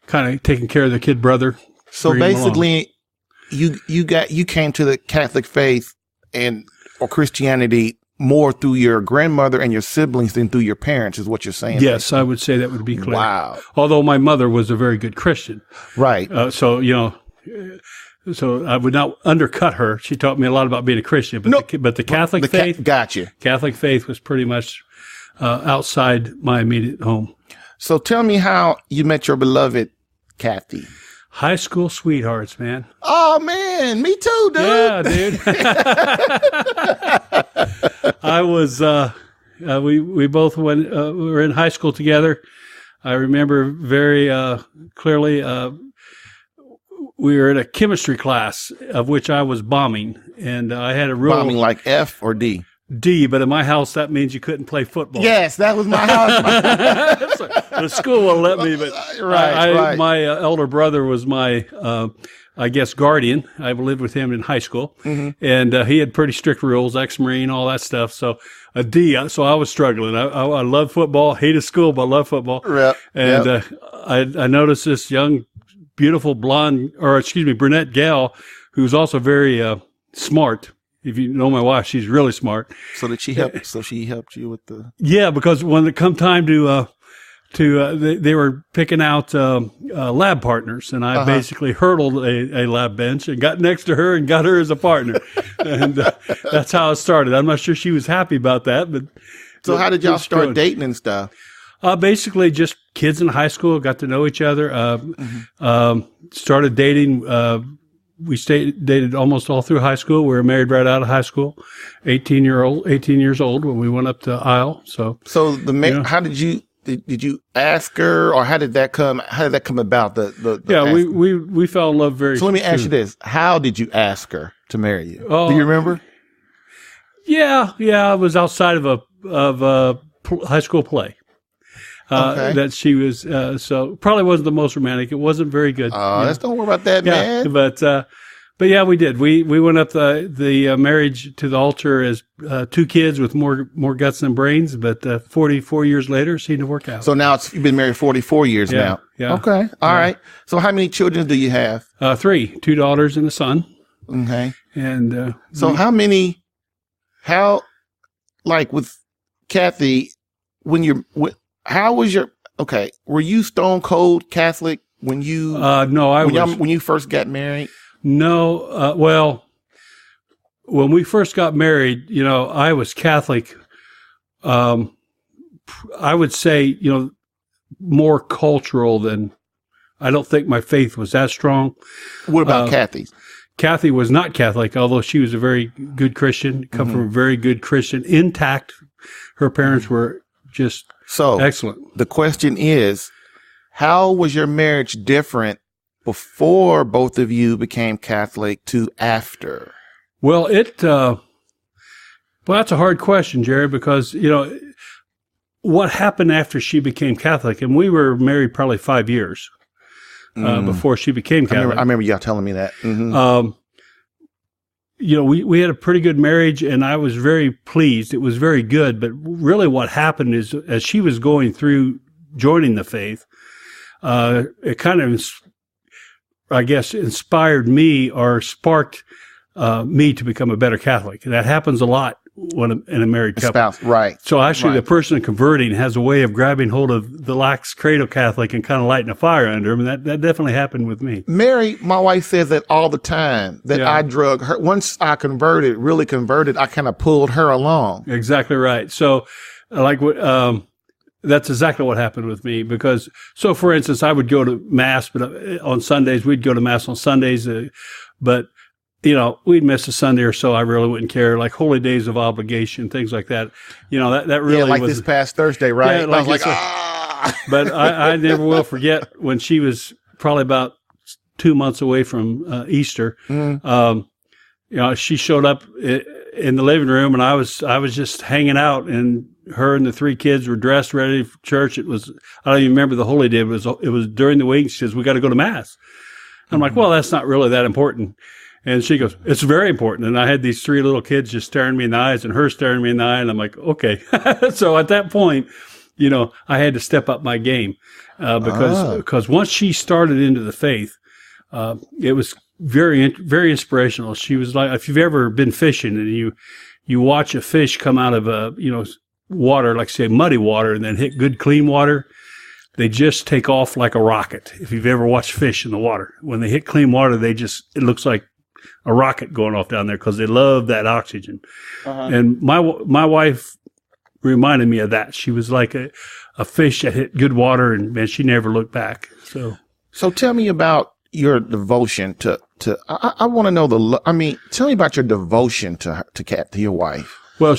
kind of taking care of their kid brother. So, basically, you came to the Catholic faith or Christianity more through your grandmother and your siblings than through your parents, is what you're saying. Yes, I would say that would be clear. Wow. Although my mother was a very good Christian. Right. So I would not undercut her. She taught me a lot about being a Christian. But the Catholic faith, gotcha. Catholic faith was pretty much outside my immediate home. So tell me how you met your beloved Kathy. High school sweethearts, man. Oh, man. Me too, dude. Yeah, dude. I was, we both we were in high school together. I remember very clearly, we were in a chemistry class of which I was bombing, and I had a rule. Bombing like F or D? D, but in my house, that means you couldn't play football. Yes, that was my house. The school won't let me, but right. My elder brother was my, I guess, guardian. I lived with him in high school, and he had pretty strict rules, ex-Marine, all that stuff. So a D, so I was struggling. I love football, hated school, but I love football. Yep. And I noticed this young, beautiful brunette gal who's also very smart. If you know my wife, she's really smart. So did she help? So she helped you with the? Yeah, because when it come time they were picking out lab partners, and I basically hurdled a lab bench and got next to her and got her as a partner, and that's how it started. I'm not sure she was happy about that, but so how did y'all start dating and stuff? Basically, just kids in high school got to know each other. Started dating. We dated almost all through high school. We were married right out of high school. 18 years old when we went up to Isle. So how did you ask her, or how did that come about? We fell in love very. So let me ask you this: how did you ask her to marry you? Do you remember? Yeah. It was outside of a high school play. That she was, so probably wasn't the most romantic. It wasn't very good. Let's don't worry about that, man. But yeah, we did. We went up the marriage to the altar as 2 kids with more guts than brains. But 44 years later, it seemed to work out. So now you've been married 44 years now. Yeah. Okay. All right. So how many children do you have? 3, 2 daughters and a son. Okay. And so with Kathy, were you stone cold Catholic when you? When you first got married? No. Well, when we first got married, I was Catholic. I would say, more cultural than. I don't think my faith was that strong. What about Kathy's? Kathy was not Catholic, although she was a very good Christian, come from a very good Christian, intact. Her parents were just excellent. The question is, how was your marriage different before both of you became Catholic to after? Well, that's a hard question, Jerry, because, what happened after she became Catholic, and we were married probably 5 years before she became Catholic. I remember y'all telling me that. We had a pretty good marriage, and I was very pleased. It was very good, but really what happened is, as she was going through joining the faith, it kind of, I guess, inspired me or sparked me to become a better Catholic. And that happens a lot when in a married couple. Spouse, right. So actually, the person converting has a way of grabbing hold of the lax cradle Catholic and kind of lighting a fire under him. And that definitely happened with me. Mary, my wife says that all the time, that I drug her. Once I really converted, I kind of pulled her along. Exactly right. So that's exactly what happened with me because, so for instance, I would go to Mass, but on Sundays, we'd go to Mass on Sundays, but we'd miss a Sunday or so. I really wouldn't care, like holy days of obligation, things like that. That really like was this past Thursday, right? Yeah, I was like, But I never will forget when she was probably about 2 months away from Easter. She showed up in the living room, and I was just hanging out, and her and the 3 kids were dressed, ready for church. I don't even remember the holy day. It was during the week. She says, "We got to go to Mass." I'm like, "Well, that's not really that important." And she goes, "It's very important." And I had these 3 little kids just staring me in the eyes and her staring me in the eye. And I'm like, okay. So at that point, I had to step up my game, because once she started into the faith, it was very, very inspirational. She was like, if you've ever been fishing and you watch a fish come out of water, like say muddy water, and then hit good clean water, they just take off like a rocket. If you've ever watched fish in the water, when they hit clean water, it looks like a rocket going off down there because they love that oxygen. And my wife reminded me of that. She was like a fish that hit good water, and man, she never looked back. So tell me about your devotion to I want to know tell me about your devotion to your wife. Well,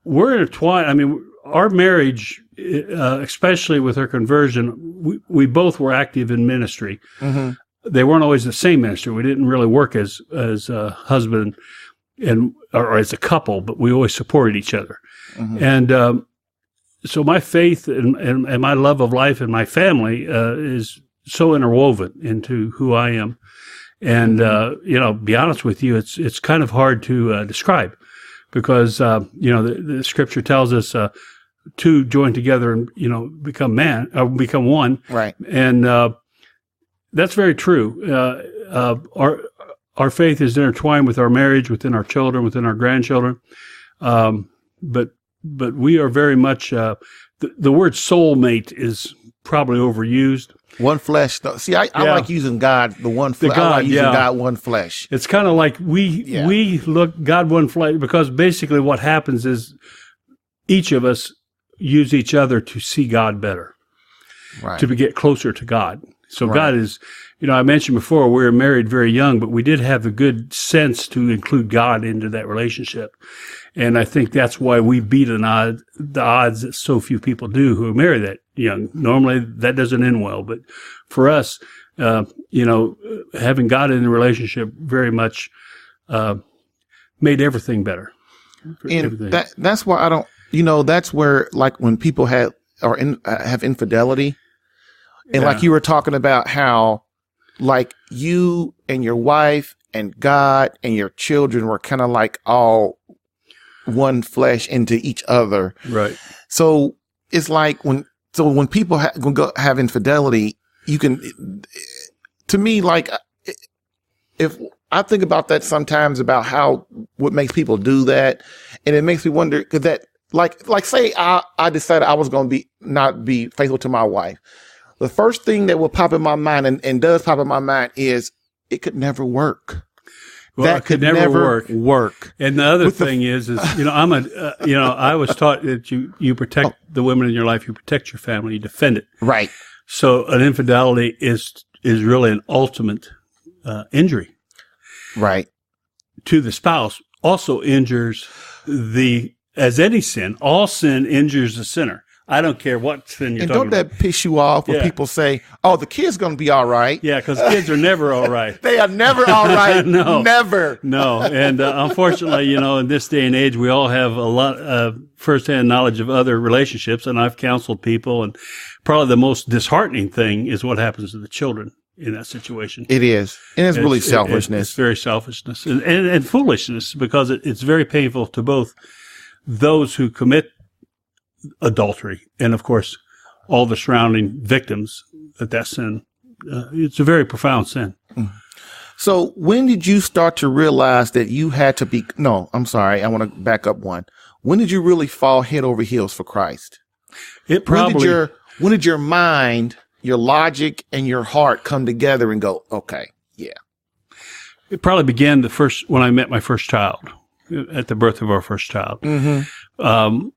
we're intertwined. I mean, our marriage, especially with her conversion, we both were active in ministry. They weren't always the same ministry. We didn't really work as a husband or as a couple, but we always supported each other. And so my faith and my love of life and my family is so interwoven into who I am. And be honest with you, it's kind of hard to describe because the scripture tells us 2 join together and become one. Right. And that's very true. Our faith is intertwined with our marriage, within our children, within our grandchildren. But we are very much, the word soulmate is probably overused. One flesh. See, I like using God, the one flesh. I like using God, one flesh. It's kind of like we look God, one flesh, because basically what happens is each of us use each other to see God better, right? To get closer to God. So God is, I mentioned before, we were married very young, but we did have the good sense to include God into that relationship. And I think that's why we beat the odds that so few people do who marry that young. Normally that doesn't end well, but for us, having God in the relationship very much made everything better. And that's why I don't, that's where, like, when people have infidelity, and like you were talking about how, like, you and your wife and God and your children were kind of like all one flesh into each other. Right. So it's like when people have infidelity, you can, to me, like, if I think about that sometimes, about what makes people do that, and it makes me wonder, could that, like say I decided I was going to not be faithful to my wife. The first thing that will pop in my mind and does pop in my mind is it could never work. Well, that could never work. And the other thing is I was taught that you protect the women in your life, you protect your family, you defend it. Right. So an infidelity is is really an ultimate injury. Right. To the spouse also injures as any sin, all sin injures the sinner. I don't care what sin you're talking about. And don't that piss you off when people say, oh, the kid's going to be all right? Yeah, because kids are never all right. They are never all right. No. Never. No. And unfortunately, in this day and age, we all have a lot of firsthand knowledge of other relationships. And I've counseled people. And probably the most disheartening thing is what happens to the children in that situation. It is. And it's really selfishness. It's very selfishness and foolishness, because it's very painful to both those who commit adultery and, of course, all the surrounding victims that sin. It's a very profound sin. So when did you start to realize that you had to be, no, I'm sorry, I want to back up one. When did you really fall head over heels for Christ? When did your mind, your logic, and your heart come together and go, okay, yeah? It probably began when I met my first child, at the birth of our first child. Mm-hmm.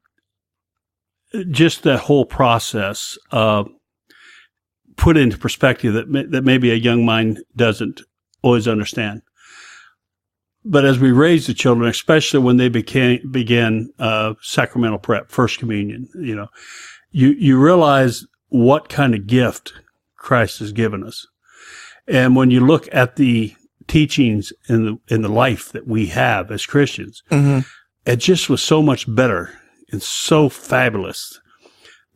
Just that whole process put into perspective that maybe a young mind doesn't always understand. But as we raised the children, especially when they began sacramental prep, First Communion, you realize what kind of gift Christ has given us. And when you look at the teachings in the life that we have as Christians, mm-hmm. it just was so much better and so fabulous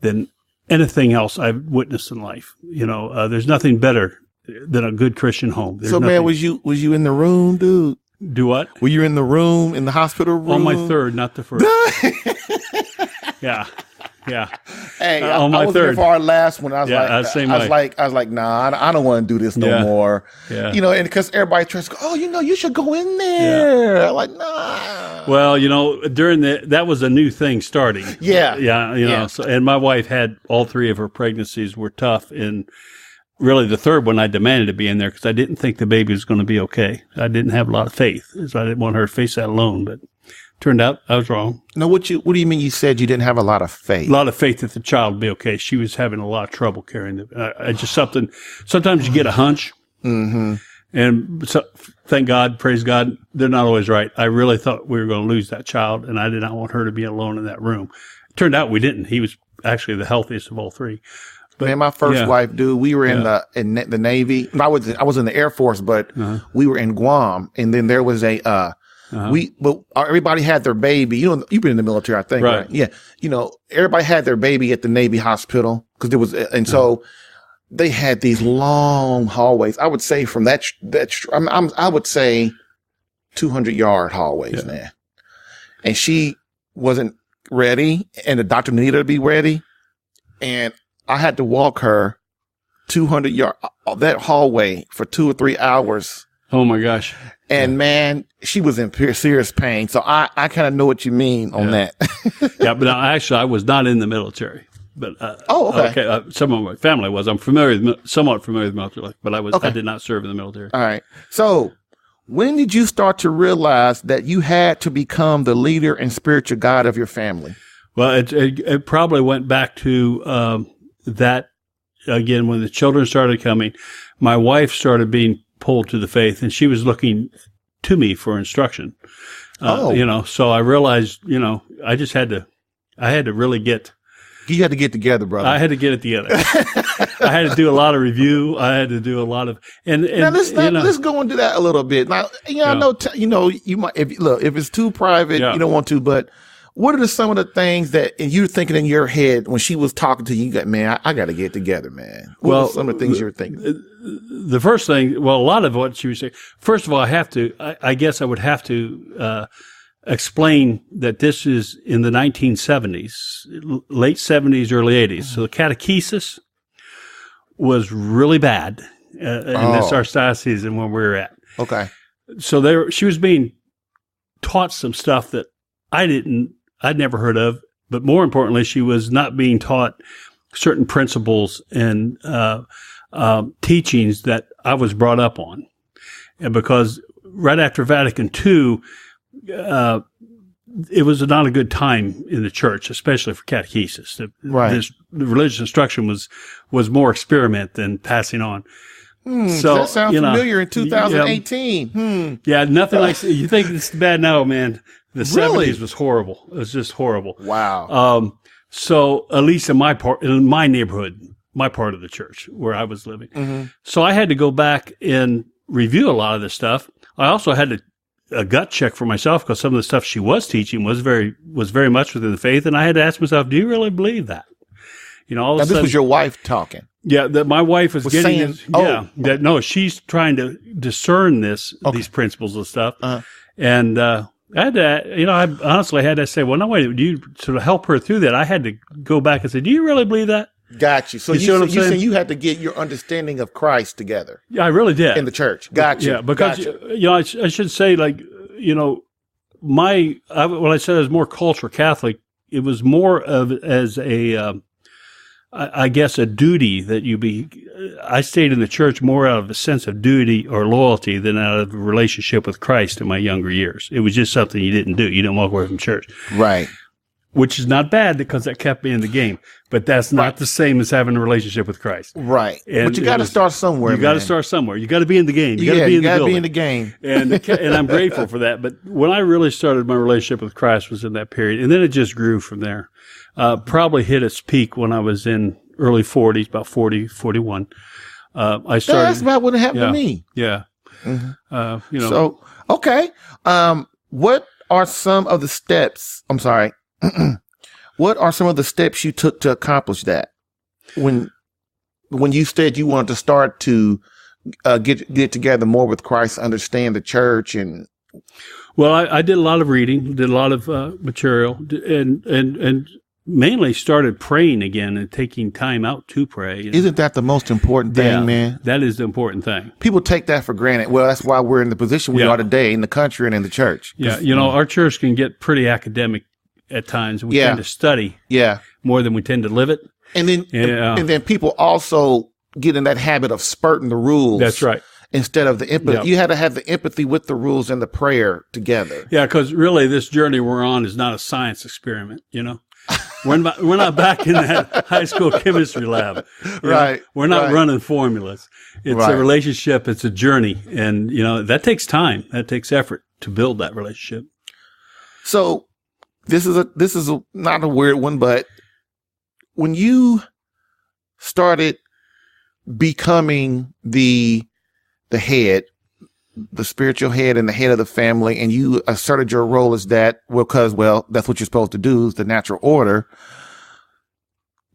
than anything else I've witnessed in life. There's nothing better than a good Christian home. Man, was you in the room, dude? Do what? Were you in the room, in the hospital room? On my third, not the first. Yeah. Hey, on my I was third. there for our last one. I was like, nah, I don't want to do this no more. Yeah. And because everybody tries to go, oh, you should go in there. Yeah. I'm like, nah. Well, during that was a new thing starting. Yeah. Yeah. So, and my wife had all three of her pregnancies were tough. And really the third one, I demanded to be in there because I didn't think the baby was going to be okay. I didn't have a lot of faith. So I didn't want her to face that alone, but turned out I was wrong. No, what do you mean you said you didn't have a lot of faith? A lot of faith that the child would be okay. She was having a lot of trouble carrying it. Sometimes you get a hunch. Mm-hmm. And so, thank God, praise God, they're not always right. I really thought we were going to lose that child, and I did not want her to be alone in that room. It turned out we didn't. He was actually the healthiest of all three. But, man, my first wife, dude, we were in the Navy. I was in the Air Force, but we were in Guam, and then there was everybody had their baby. You've been in the military, I think, right? Yeah. Everybody had their baby at the Navy hospital because there was, and so they had these long hallways. I would say from I would say 200-yard hallways, man. And she wasn't ready, and the doctor needed her to be ready, and I had to walk her 200 yards that hallway for 2 or 3 hours. Oh my gosh. And man, she was in serious pain. So I kind of know what you mean on that. Yeah, but I was not in the military. But okay. Some of my family was. I'm somewhat familiar with military life, but I did not serve in the military. All right. So when did you start to realize that you had to become the leader and spiritual guide of your family? Well, it probably went back to that again when the children started coming. My wife started being pulled to the faith, and she was looking to me for instruction. So I realized, I just had to really you had to get together, brother. I had to get it together. I had to do a lot of review. I had to do a lot of, and now let's go into that a little bit. Now, I know, you might, if it's too private, you don't want to, but what are some of the things that you're thinking in your head when she was talking to you? You got, man, I got to get together, man. What are some of the things you were thinking? The first thing, a lot of what she was saying, first of all, I guess I would have to explain that this is in the 1970s, late 70s, early 80s. So the catechesis was really bad in this archdiocese and when we were at. Okay. So she was being taught some stuff that I'd never heard of, but more importantly, she was not being taught certain principles and teachings that I was brought up on. And because right after Vatican II, it was not a good time in the church, especially for catechesis. The religious instruction was more experiment than passing on. So that sounds familiar in 2018. Yeah, nothing like you think it's bad now, man. The Really? 70s was horrible. It was just horrible. Wow. So at least in my neighborhood, my part of the church where I was living. So I had to go back and review a lot of this stuff. I also had a gut check for myself because some of the stuff she was teaching was very much within the faith, and I had to ask myself, do you really believe that? All of a sudden, this was your wife talking. Yeah, that my wife was getting saying, this. Yeah, no, she's trying to discern these principles and stuff, and I had to, I honestly had to say, well, no, wait, do you sort of help her through that? I had to go back and say, do you really believe that? Got you. So you saying you had to get your understanding of Christ together. Yeah, I really did in the church. Got you. Yeah, because I should say, like, when I said I was more cultural Catholic, it was more of as a I guess a duty that I stayed in the church more out of a sense of duty or loyalty than out of a relationship with Christ in my younger years. It was just something you didn't do. You didn't walk away from church. Right. Which is not bad because that kept me in the game. But that's not the same as having a relationship with Christ. Right. But you got to start somewhere. You got to start somewhere. You got to be in the game. You got to be in the game. And I'm grateful for that. But when I really started my relationship with Christ was in that period. And then it just grew from there. Probably hit its peak when I was in early 40s, about 40, 41. I started. That's about what happened to me. Yeah. So, okay. What are some of the steps? I'm sorry. What are some of the steps you took to accomplish that? When you said you wanted to start to get together more with Christ, understand the church, and well, I did a lot of reading, did a lot of material, and mainly started praying again and taking time out to pray. Isn't that the most important thing, man? That is the important thing. People take that for granted. Well, that's why we're in the position we are today in the country and in the church. Yeah, our church can get pretty academic at times. We tend to study more than we tend to live it. And then people also get in that habit of spurting the rules. That's right. Instead of the empathy. Yeah. You had to have the empathy with the rules and the prayer together. Yeah, because really this journey we're on is not a science experiment, We're not back in that high school chemistry lab. Right. We're not running formulas. It's a relationship. It's a journey. And, that takes time. That takes effort to build that relationship. So this is not a weird one, but when you started becoming the head, the spiritual head and the head of the family, and you asserted your role as that, because that's what you're supposed to do, is the natural order.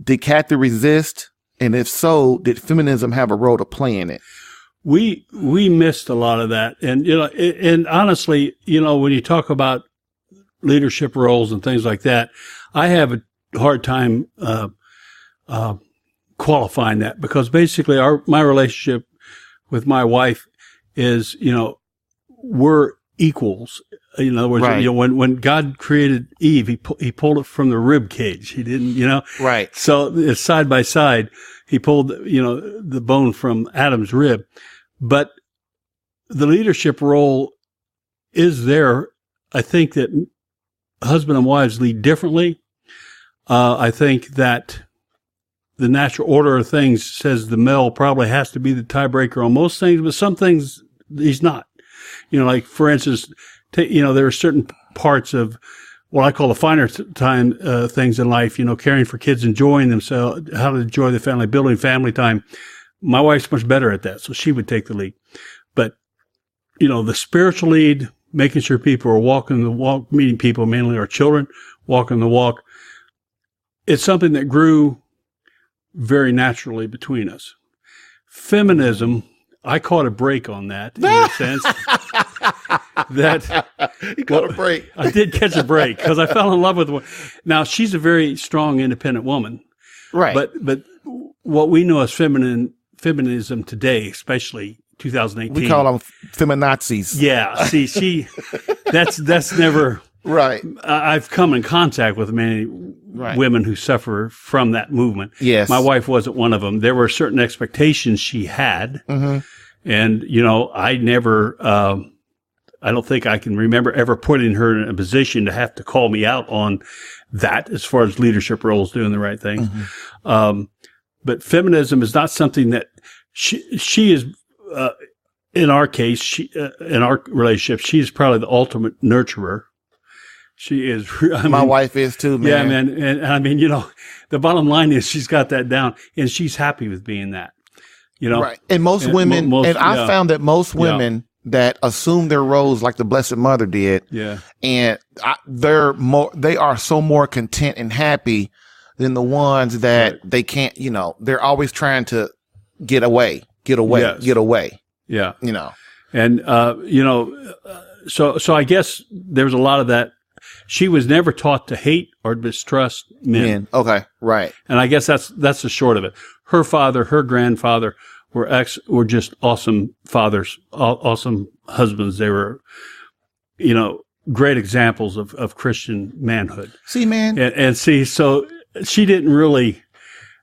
Did Kathy resist? And if so, did feminism have a role to play in it? We missed a lot of that. And, and honestly, when you talk about leadership roles and things like that, I have a hard time, qualifying that, because basically my relationship with my wife is, we're equals. In other words, when God created Eve, he pulled it from the rib cage. He didn't, Right. So it's side by side. He pulled, the bone from Adam's rib. But the leadership role is there. I think that husband and wives lead differently. I think that the natural order of things says the male probably has to be the tiebreaker on most things, but some things he's not. Like, for instance, there are certain parts of what I call the finer time things in life, caring for kids, enjoying themselves, how to enjoy the family, building family time. My wife's much better at that, so she would take the lead. But, the spiritual lead, making sure people are walking the walk, meeting people, mainly our children, walking the walk, it's something that grew very naturally between us. Feminism, I caught a break on that in a sense. You caught a break. I did catch a break because I fell in love with one. Now, she's a very strong, independent woman. Right. But what we know as feminism today, especially 2018. We call them feminazis. Yeah. See, that's never... Right. I've come in contact with many women who suffer from that movement. Yes. My wife wasn't one of them. There were certain expectations she had. Mm-hmm. And, I never, I don't think I can remember ever putting her in a position to have to call me out on that as far as leadership roles, doing the right thing. Mm-hmm. But feminism is not something that she is, in our case, in our relationship, she's probably the ultimate nurturer. She is. My wife is too, man. Yeah, man. And I mean, the bottom line is she's got that down, and she's happy with being that. Right. And most women, I found that most women that assume their roles like the Blessed Mother did, and they are so more content and happy than the ones that they can't. They're always trying to get away. Yeah. And so I guess there's a lot of that. She was never taught to hate or distrust men. Okay, right. And I guess that's the short of it. Her father, her grandfather were just awesome fathers, awesome husbands. They were, great examples of Christian manhood. See, man. And see, so she didn't really,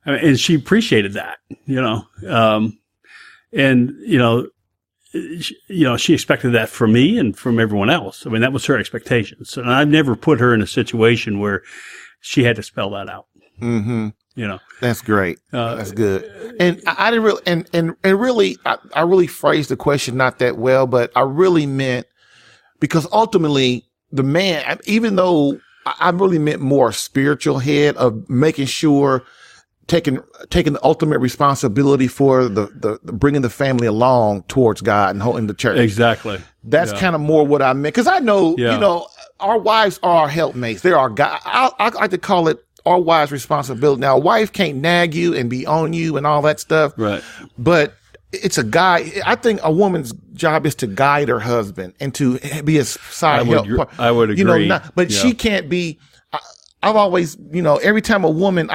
and she appreciated that, she expected that from me and from everyone else. I mean, that was her expectations. And I never put her in a situation where she had to spell that out. Mm-hmm. That's great. That's good. And I didn't really, and really, I really phrased the question not that well, but I really meant, because ultimately the man, even though I really meant more spiritual head of making sure, taking the ultimate responsibility for the bringing the family along towards God and holding the church. Exactly. That's kind of more what I meant. Cause I know, our wives are our helpmates. They're our guys. I like to call it our wives' responsibility. Now, a wife can't nag you and be on you and all that stuff. Right. But it's a guy. I think a woman's job is to guide her husband and to be a side help. I would agree. But she can't be. I've always, every time a woman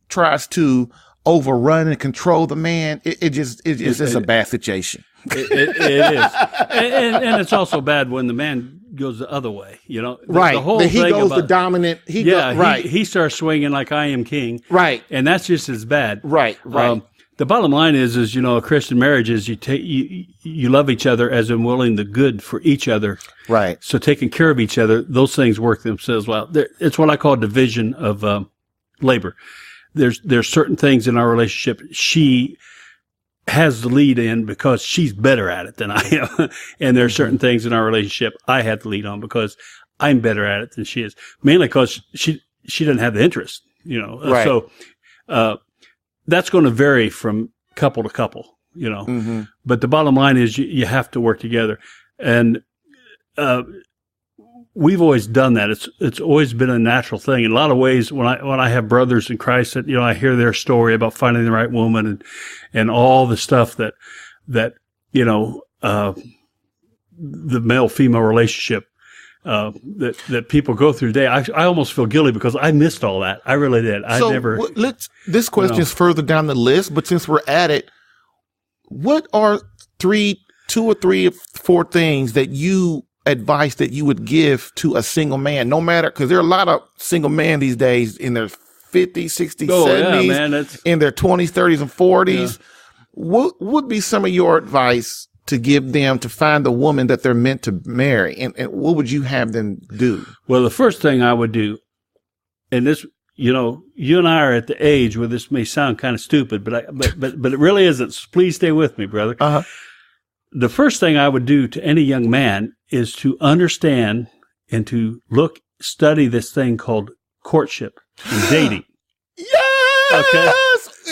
tries to overrun and control the man, it's just a bad situation. It is, and it's also bad when the man goes the other way. Right. The whole he thing goes about, the dominant. He starts swinging like I am king. Right. And that's just as bad. Right. The bottom line is a Christian marriage is you love each other as in willing the good for each other. Right. So taking care of each other, those things work themselves well. It's what I call division of labor. There's certain things in our relationship she has the lead in because she's better at it than I am, and there are certain things in our relationship I have the lead on because I'm better at it than she is. Mainly because she doesn't have the interest. Right. So that's going to vary from couple to couple. Mm-hmm. But the bottom line is you have to work together. And we've always done that. It's always been a natural thing. In a lot of ways, when I have brothers in Christ that, I hear their story about finding the right woman and all the stuff that the male-female relationship that people go through today. I almost feel guilty because I missed all that. I really did. This question is further down the list, but since we're at it, what are 2 or 3 or 4 things that advice that you would give to a single man, no matter, because there are a lot of single men these days in their 50s, 60s, 70s, in their 20s, 30s, and 40s. Yeah. What would be some of your advice to give them to find the woman that they're meant to marry? And what would you have them do? Well, the first thing I would do, and this, you and I are at the age where this may sound kind of stupid, but it really isn't. So please stay with me, brother. Uh-huh. The first thing I would do to any young man is to understand and to study this thing called courtship and dating. Yes! Okay.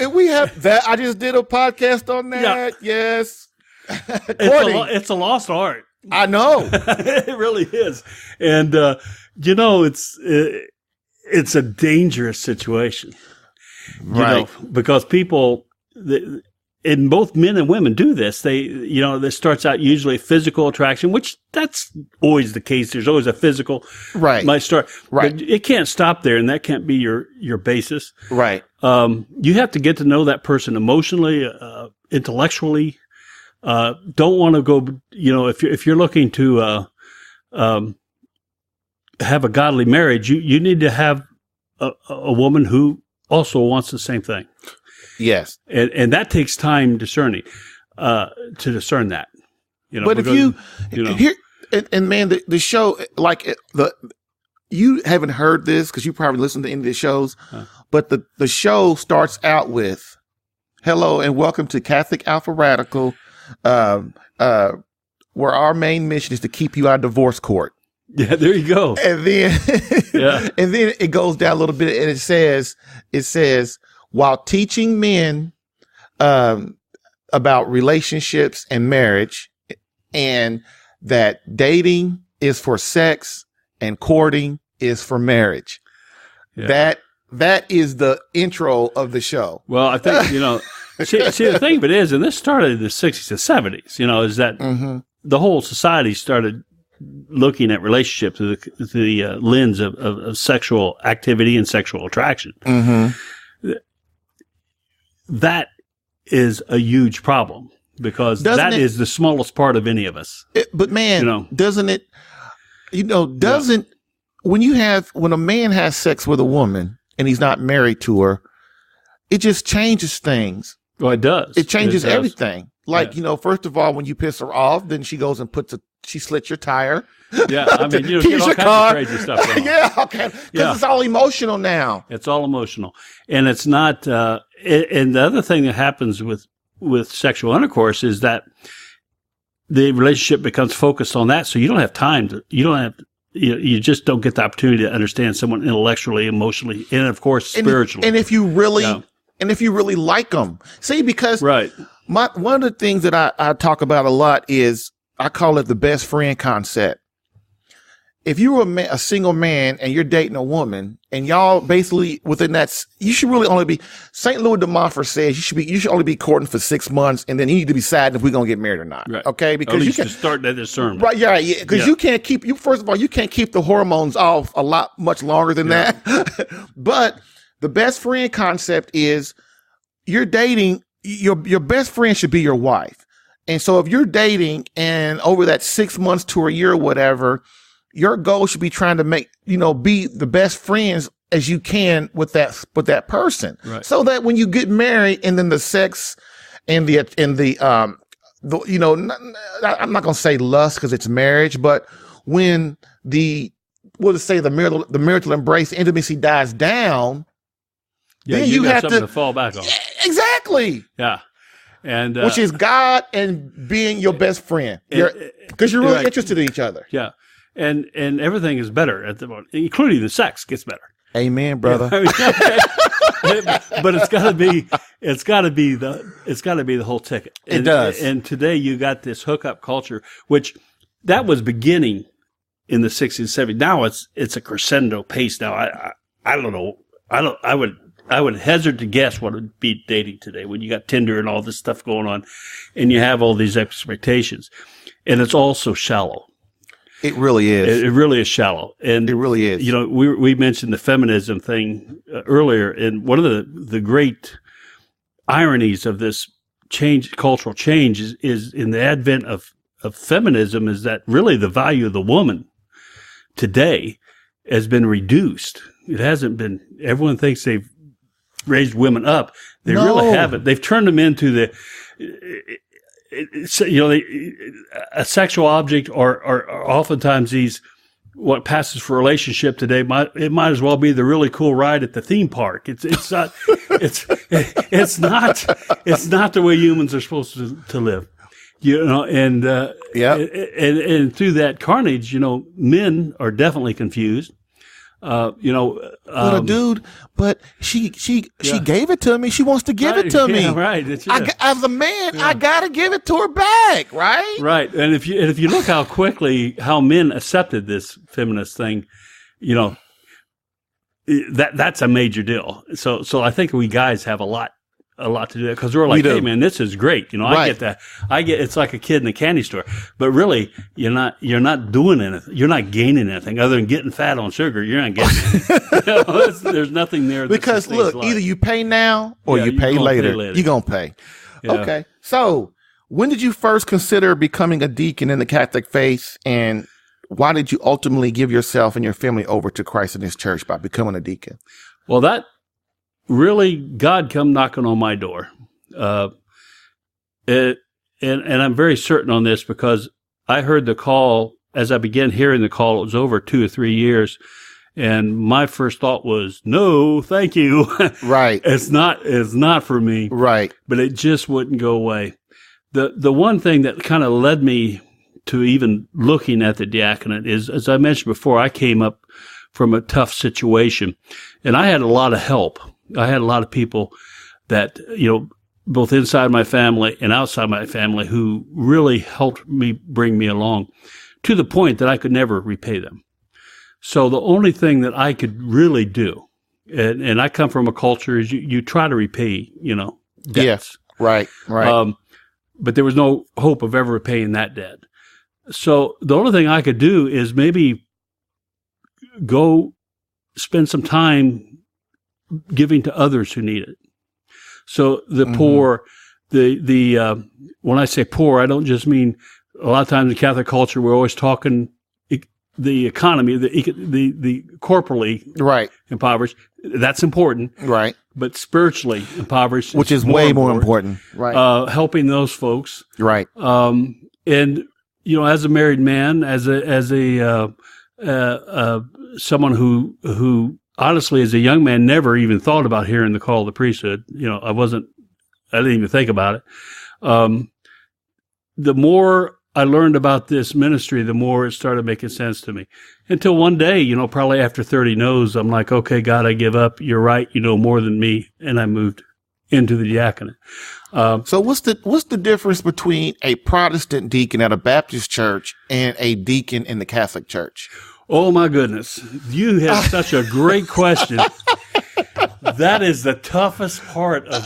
And we have that. I just did a podcast on that. Yeah. Yes. It's a lost art. I know. It really is. And, it's a dangerous situation. Right. Because people, and both men and women do this. This starts out usually physical attraction, which that's always the case. There's always a physical might start, right? But it can't stop there, and that can't be your basis, right? You have to get to know that person emotionally, intellectually. Don't want to go, if you're looking to have a godly marriage, you need to have a woman who also wants the same thing. Yes. And that takes time discerning, to discern that, But because, and man, the show, you haven't heard this because you probably listen to any of the shows, but the show starts out with, Hello and welcome to Catholic Alpha Radical, where our main mission is to keep you out of divorce court. Yeah, there you go. And then, and then it goes down a little bit, and it says, while teaching men about relationships and marriage, and that dating is for sex and courting is for marriage. Yeah. That is the intro of the show. Well, I think, see, the thing of it is, and this started in the 60s and 70s, is that the whole society started looking at relationships through the lens of sexual activity and sexual attraction. That is a huge problem because that is the smallest part of any of us. But man, doesn't it, when a man has sex with a woman and he's not married to her, it just changes things. Well, it does. It changes everything. Like, first of all, when you piss her off, then she goes and she slits your tire. Yeah, I mean, get all kinds of crazy stuff going on. Yeah, okay. Because it's all emotional now. It's all emotional. And it's not, and the other thing that happens with sexual intercourse is that the relationship becomes focused on that. So you don't have time you just don't get the opportunity to understand someone intellectually, emotionally, and of course, spiritually. And if you really like them, see, because one of the things that I talk about a lot is I call it the best friend concept. If you were a single man and you're dating a woman and y'all basically within that, you should really only be, St. Louis de Montfort says you should only be courting for 6 months and then you need to be deciding if we're going to get married or not. Right. Okay. Because you can start that discernment. Right. Yeah. Yeah. Because you can't keep, first of all, you can't keep the hormones off much longer than that. But the best friend concept is you're dating, your best friend should be your wife. And so if you're dating and over that 6 months to a year or whatever, your goal should be trying to make, be the best friends as you can with that person. Right. So that when you get married and then the sex and I'm not going to say lust because it's marriage, but when the marital embrace, intimacy dies down, then you have something to fall back on. Exactly. Yeah. And, which is God and being your best friend. Because you're really interested in each other. Yeah. And everything is better at the moment, including the sex gets better. Amen, brother. Yeah, but it's got to be the whole ticket. It does. And today you got this hookup culture, which that was beginning in the 60s and 70s. Now it's a crescendo pace. Now I don't know. I would hazard to guess what it would be dating today when you got Tinder and all this stuff going on, and you have all these expectations, and it's all so shallow. It really is. It really is shallow. And it really is. We mentioned the feminism thing earlier, and one of the great ironies of this cultural change is in the advent of feminism is that really the value of the woman today has been reduced. It hasn't been, everyone thinks they've raised women up. They really haven't. They've turned them into a sexual object, or oftentimes what passes for a relationship today might as well be the really cool ride at the theme park. It's not the way humans are supposed to live. And through that carnage, men are definitely confused. But dude, but she gave it to me. She wants to give it to me. Right. As a man, I gotta give it to her back. Right. Right. And if you look how men accepted this feminist thing, that's a major deal. So I think we guys have a lot to do that because we're like, hey man, this is great. Right. I get that. It's like a kid in a candy store, but really you're not doing anything. You're not gaining anything other than getting fat on sugar. You're not getting anything. There's nothing there. Because look, either you pay now or you pay later. You're going to pay. Yeah. Okay. So when did you first consider becoming a deacon in the Catholic faith, and why did you ultimately give yourself and your family over to Christ and his church by becoming a deacon? Well, that really, God come knocking on my door. And I'm very certain on this because I heard the call, as I began hearing the call, it was over 2 or 3 years. And my first thought was, no, thank you. Right. It's not for me. Right. But it just wouldn't go away. The one thing that kind of led me to even looking at the diaconate is, as I mentioned before, I came up from a tough situation, and I had a lot of help. I had a lot of people that, both inside my family and outside my family, who really helped me bring me along to the point that I could never repay them. So the only thing that I could really do, and I come from a culture, is you try to repay, debts. Yes. Right. But there was no hope of ever repaying that debt. So the only thing I could do is maybe go spend some time giving to others who need it. So the poor, when I say poor, I don't just mean, a lot of times in Catholic culture, we're always talking the economy, the corporally impoverished. That's important. Right. But spiritually impoverished, which is way more important. Right. Helping those folks. Right. And, as a married man, as someone who honestly, as a young man, never even thought about hearing the call of the priesthood. I didn't even think about it. The more I learned about this ministry, the more it started making sense to me. Until one day, probably after 30 no's, I'm like, okay, God, I give up. You're right. You know more than me. And I moved into the diaconate. So what's the difference between a Protestant deacon at a Baptist church and a deacon in the Catholic Church? Oh my goodness. You have such a great question. That is the toughest part of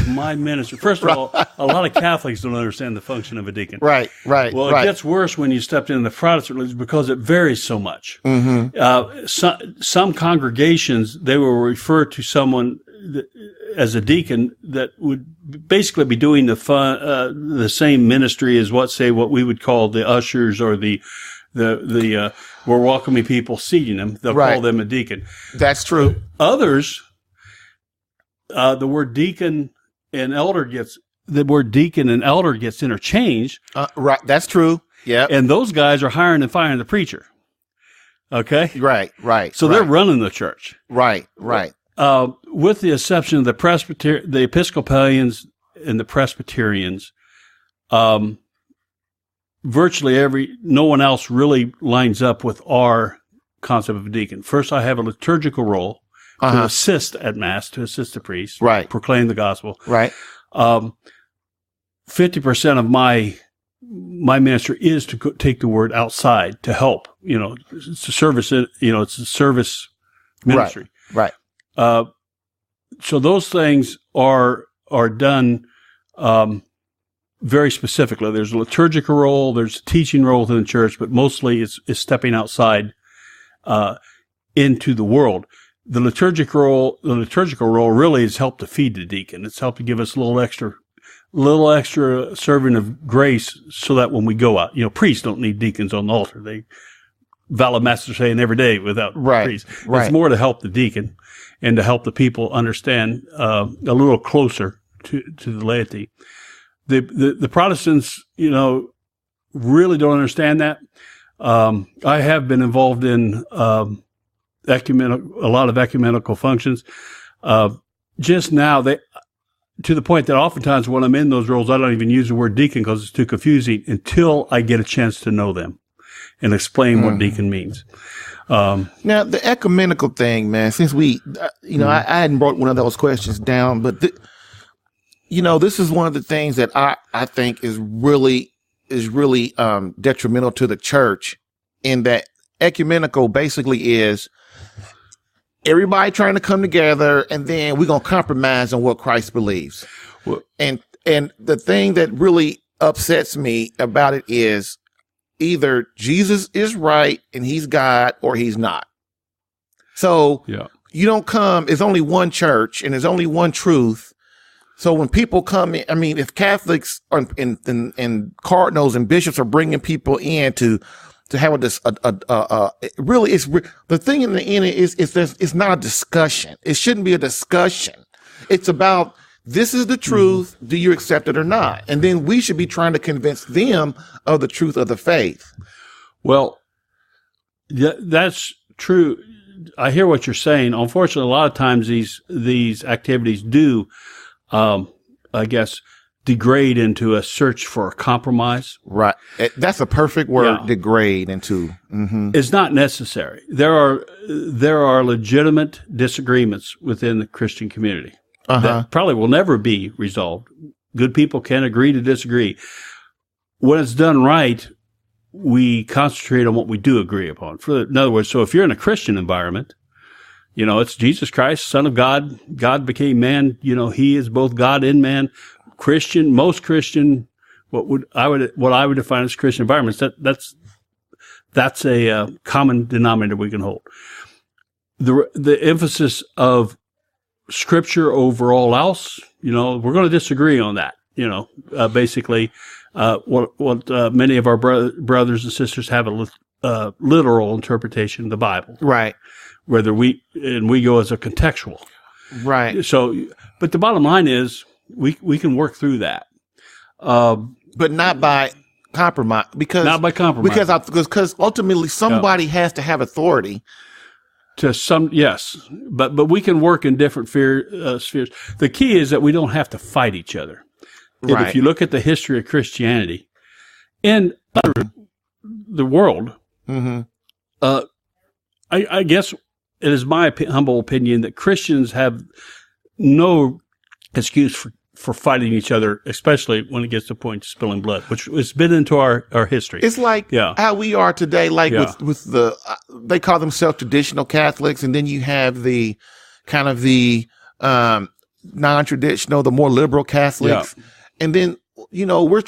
my ministry. First of all, a lot of Catholics don't understand the function of a deacon. Right. Well, it gets worse when you stepped into the Protestant religion because it varies so much. Some congregations, they will refer to someone as a deacon that would basically be doing the same ministry as what we would call the ushers or the we're welcoming people, seating them. They'll call them a deacon. That's true. Others, the word deacon and elder gets interchanged. Right. That's true. Yeah. And those guys are hiring and firing the preacher. Okay. Right. So they're running the church. Right. With the exception of the Episcopalians and the Presbyterians, virtually no one else really lines up with our concept of a deacon. First, I have a liturgical role to assist at Mass, to assist the priest, proclaim the gospel. Right. 50% of my ministry is to take the word outside to help. It's a service. It's a service ministry. Right. So those things are done very specifically. There's a liturgical role, there's a teaching role within the church, but mostly it's stepping outside into the world. The liturgical role really has helped to feed the deacon. It's helped to give us a little extra serving of grace so that when we go out, priests don't need deacons on the altar. They vow master saying every day without priests. It's more to help the deacon and to help the people understand a little closer to the laity. The Protestants, really don't understand that. I have been involved in a lot of ecumenical functions. Just now, to the point that oftentimes when I'm in those roles, I don't even use the word deacon because it's too confusing until I get a chance to know them and explain what deacon means. Now, the ecumenical thing, man, since I hadn't brought one of those questions down, but this is one of the things that I think is really detrimental to the church, in that ecumenical basically is everybody trying to come together, and then we're going to compromise on what Christ believes. Well, and the thing that really upsets me about it is either Jesus is right and he's God, or he's not. So you don't come, it's only one church and there's only one truth. So when people come in, if Catholics and cardinals and bishops are bringing people in to have really, the thing in the end is it's not a discussion. It shouldn't be a discussion. It's about, this is the truth. Do you accept it or not? And then we should be trying to convince them of the truth of the faith. Well, that's true I hear what you're saying. Unfortunately, a lot of times these activities do, I guess, degrade into a search for a compromise. Right. That's a perfect word, degrade into. Mm-hmm. It's not necessary. There are legitimate disagreements within the Christian community that probably will never be resolved. Good people can agree to disagree. When it's done right, we concentrate on what we do agree upon. In other words, so if you're in a Christian environment, it's Jesus Christ, Son of God. God became man. He is both God and man. Christian, most Christian, what I would define as Christian environments. That's a common denominator we can hold. The emphasis of Scripture over all else, we're going to disagree on that. Basically, what many of our brothers and sisters have a literal interpretation of the Bible, right? Whether we go as a contextual, right? So, but the bottom line is we can work through that, but not by compromise. Because ultimately somebody has to have authority. Yes, but we can work in different spheres. The key is that we don't have to fight each other. Right. And if you look at the history of Christianity in the world, I guess it is my humble opinion that Christians have no excuse for fighting each other, especially when it gets to the point of spilling blood, which has been into our history. It's like how we are today, with the, they call themselves traditional Catholics, and then you have the kind of the non-traditional, the more liberal Catholics. Yeah. And then, we're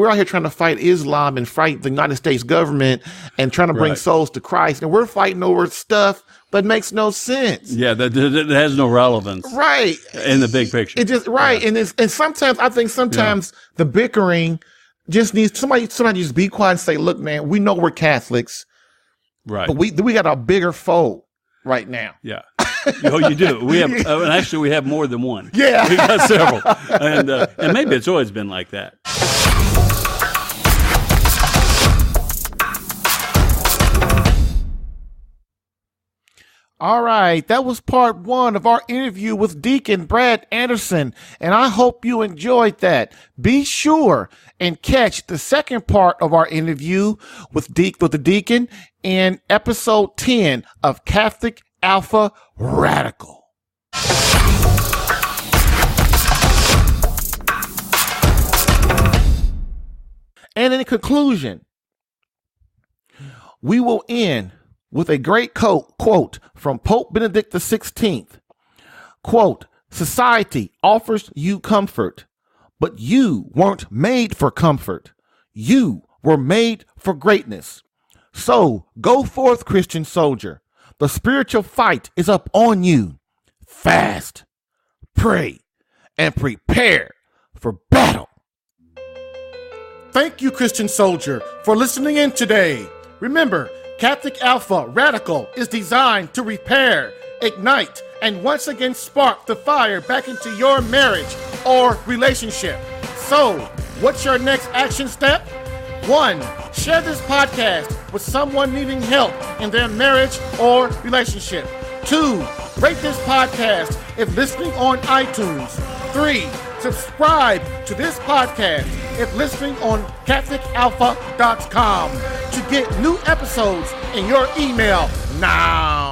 out here trying to fight Islam and fight the United States government and trying to bring souls to Christ. And we're fighting over stuff that makes no sense. Yeah, that has no relevance. Right. In the big picture. It just, right. Yeah. And sometimes, I think the bickering just needs somebody just be quiet and say, look, man, we know we're Catholics. Right. But we got a bigger foe right now. Yeah. You do. We have, actually, we have more than one. Yeah, we got several, and maybe it's always been like that. All right, that was part 1 of our interview with Deacon Brad Anderson, and I hope you enjoyed that. Be sure and catch the second part of our interview with the Deacon in episode 10 of Catholic Alpha Radical. And in conclusion, we will end with a great quote from Pope Benedict XVI. Quote, "Society offers you comfort, but you weren't made for comfort. You were made for greatness. So go forth, Christian soldier. The spiritual fight is up on you. Fast, pray, and prepare for battle." Thank you, Christian soldier, for listening in today. Remember, Catholic Alpha Radical is designed to repair, ignite, and once again spark the fire back into your marriage or relationship. So, what's your next action step? 1. Share this podcast with someone needing help in their marriage or relationship. 2. Rate this podcast if listening on iTunes. 3. Subscribe to this podcast if listening on CatholicAlpha.com to get new episodes in your email now.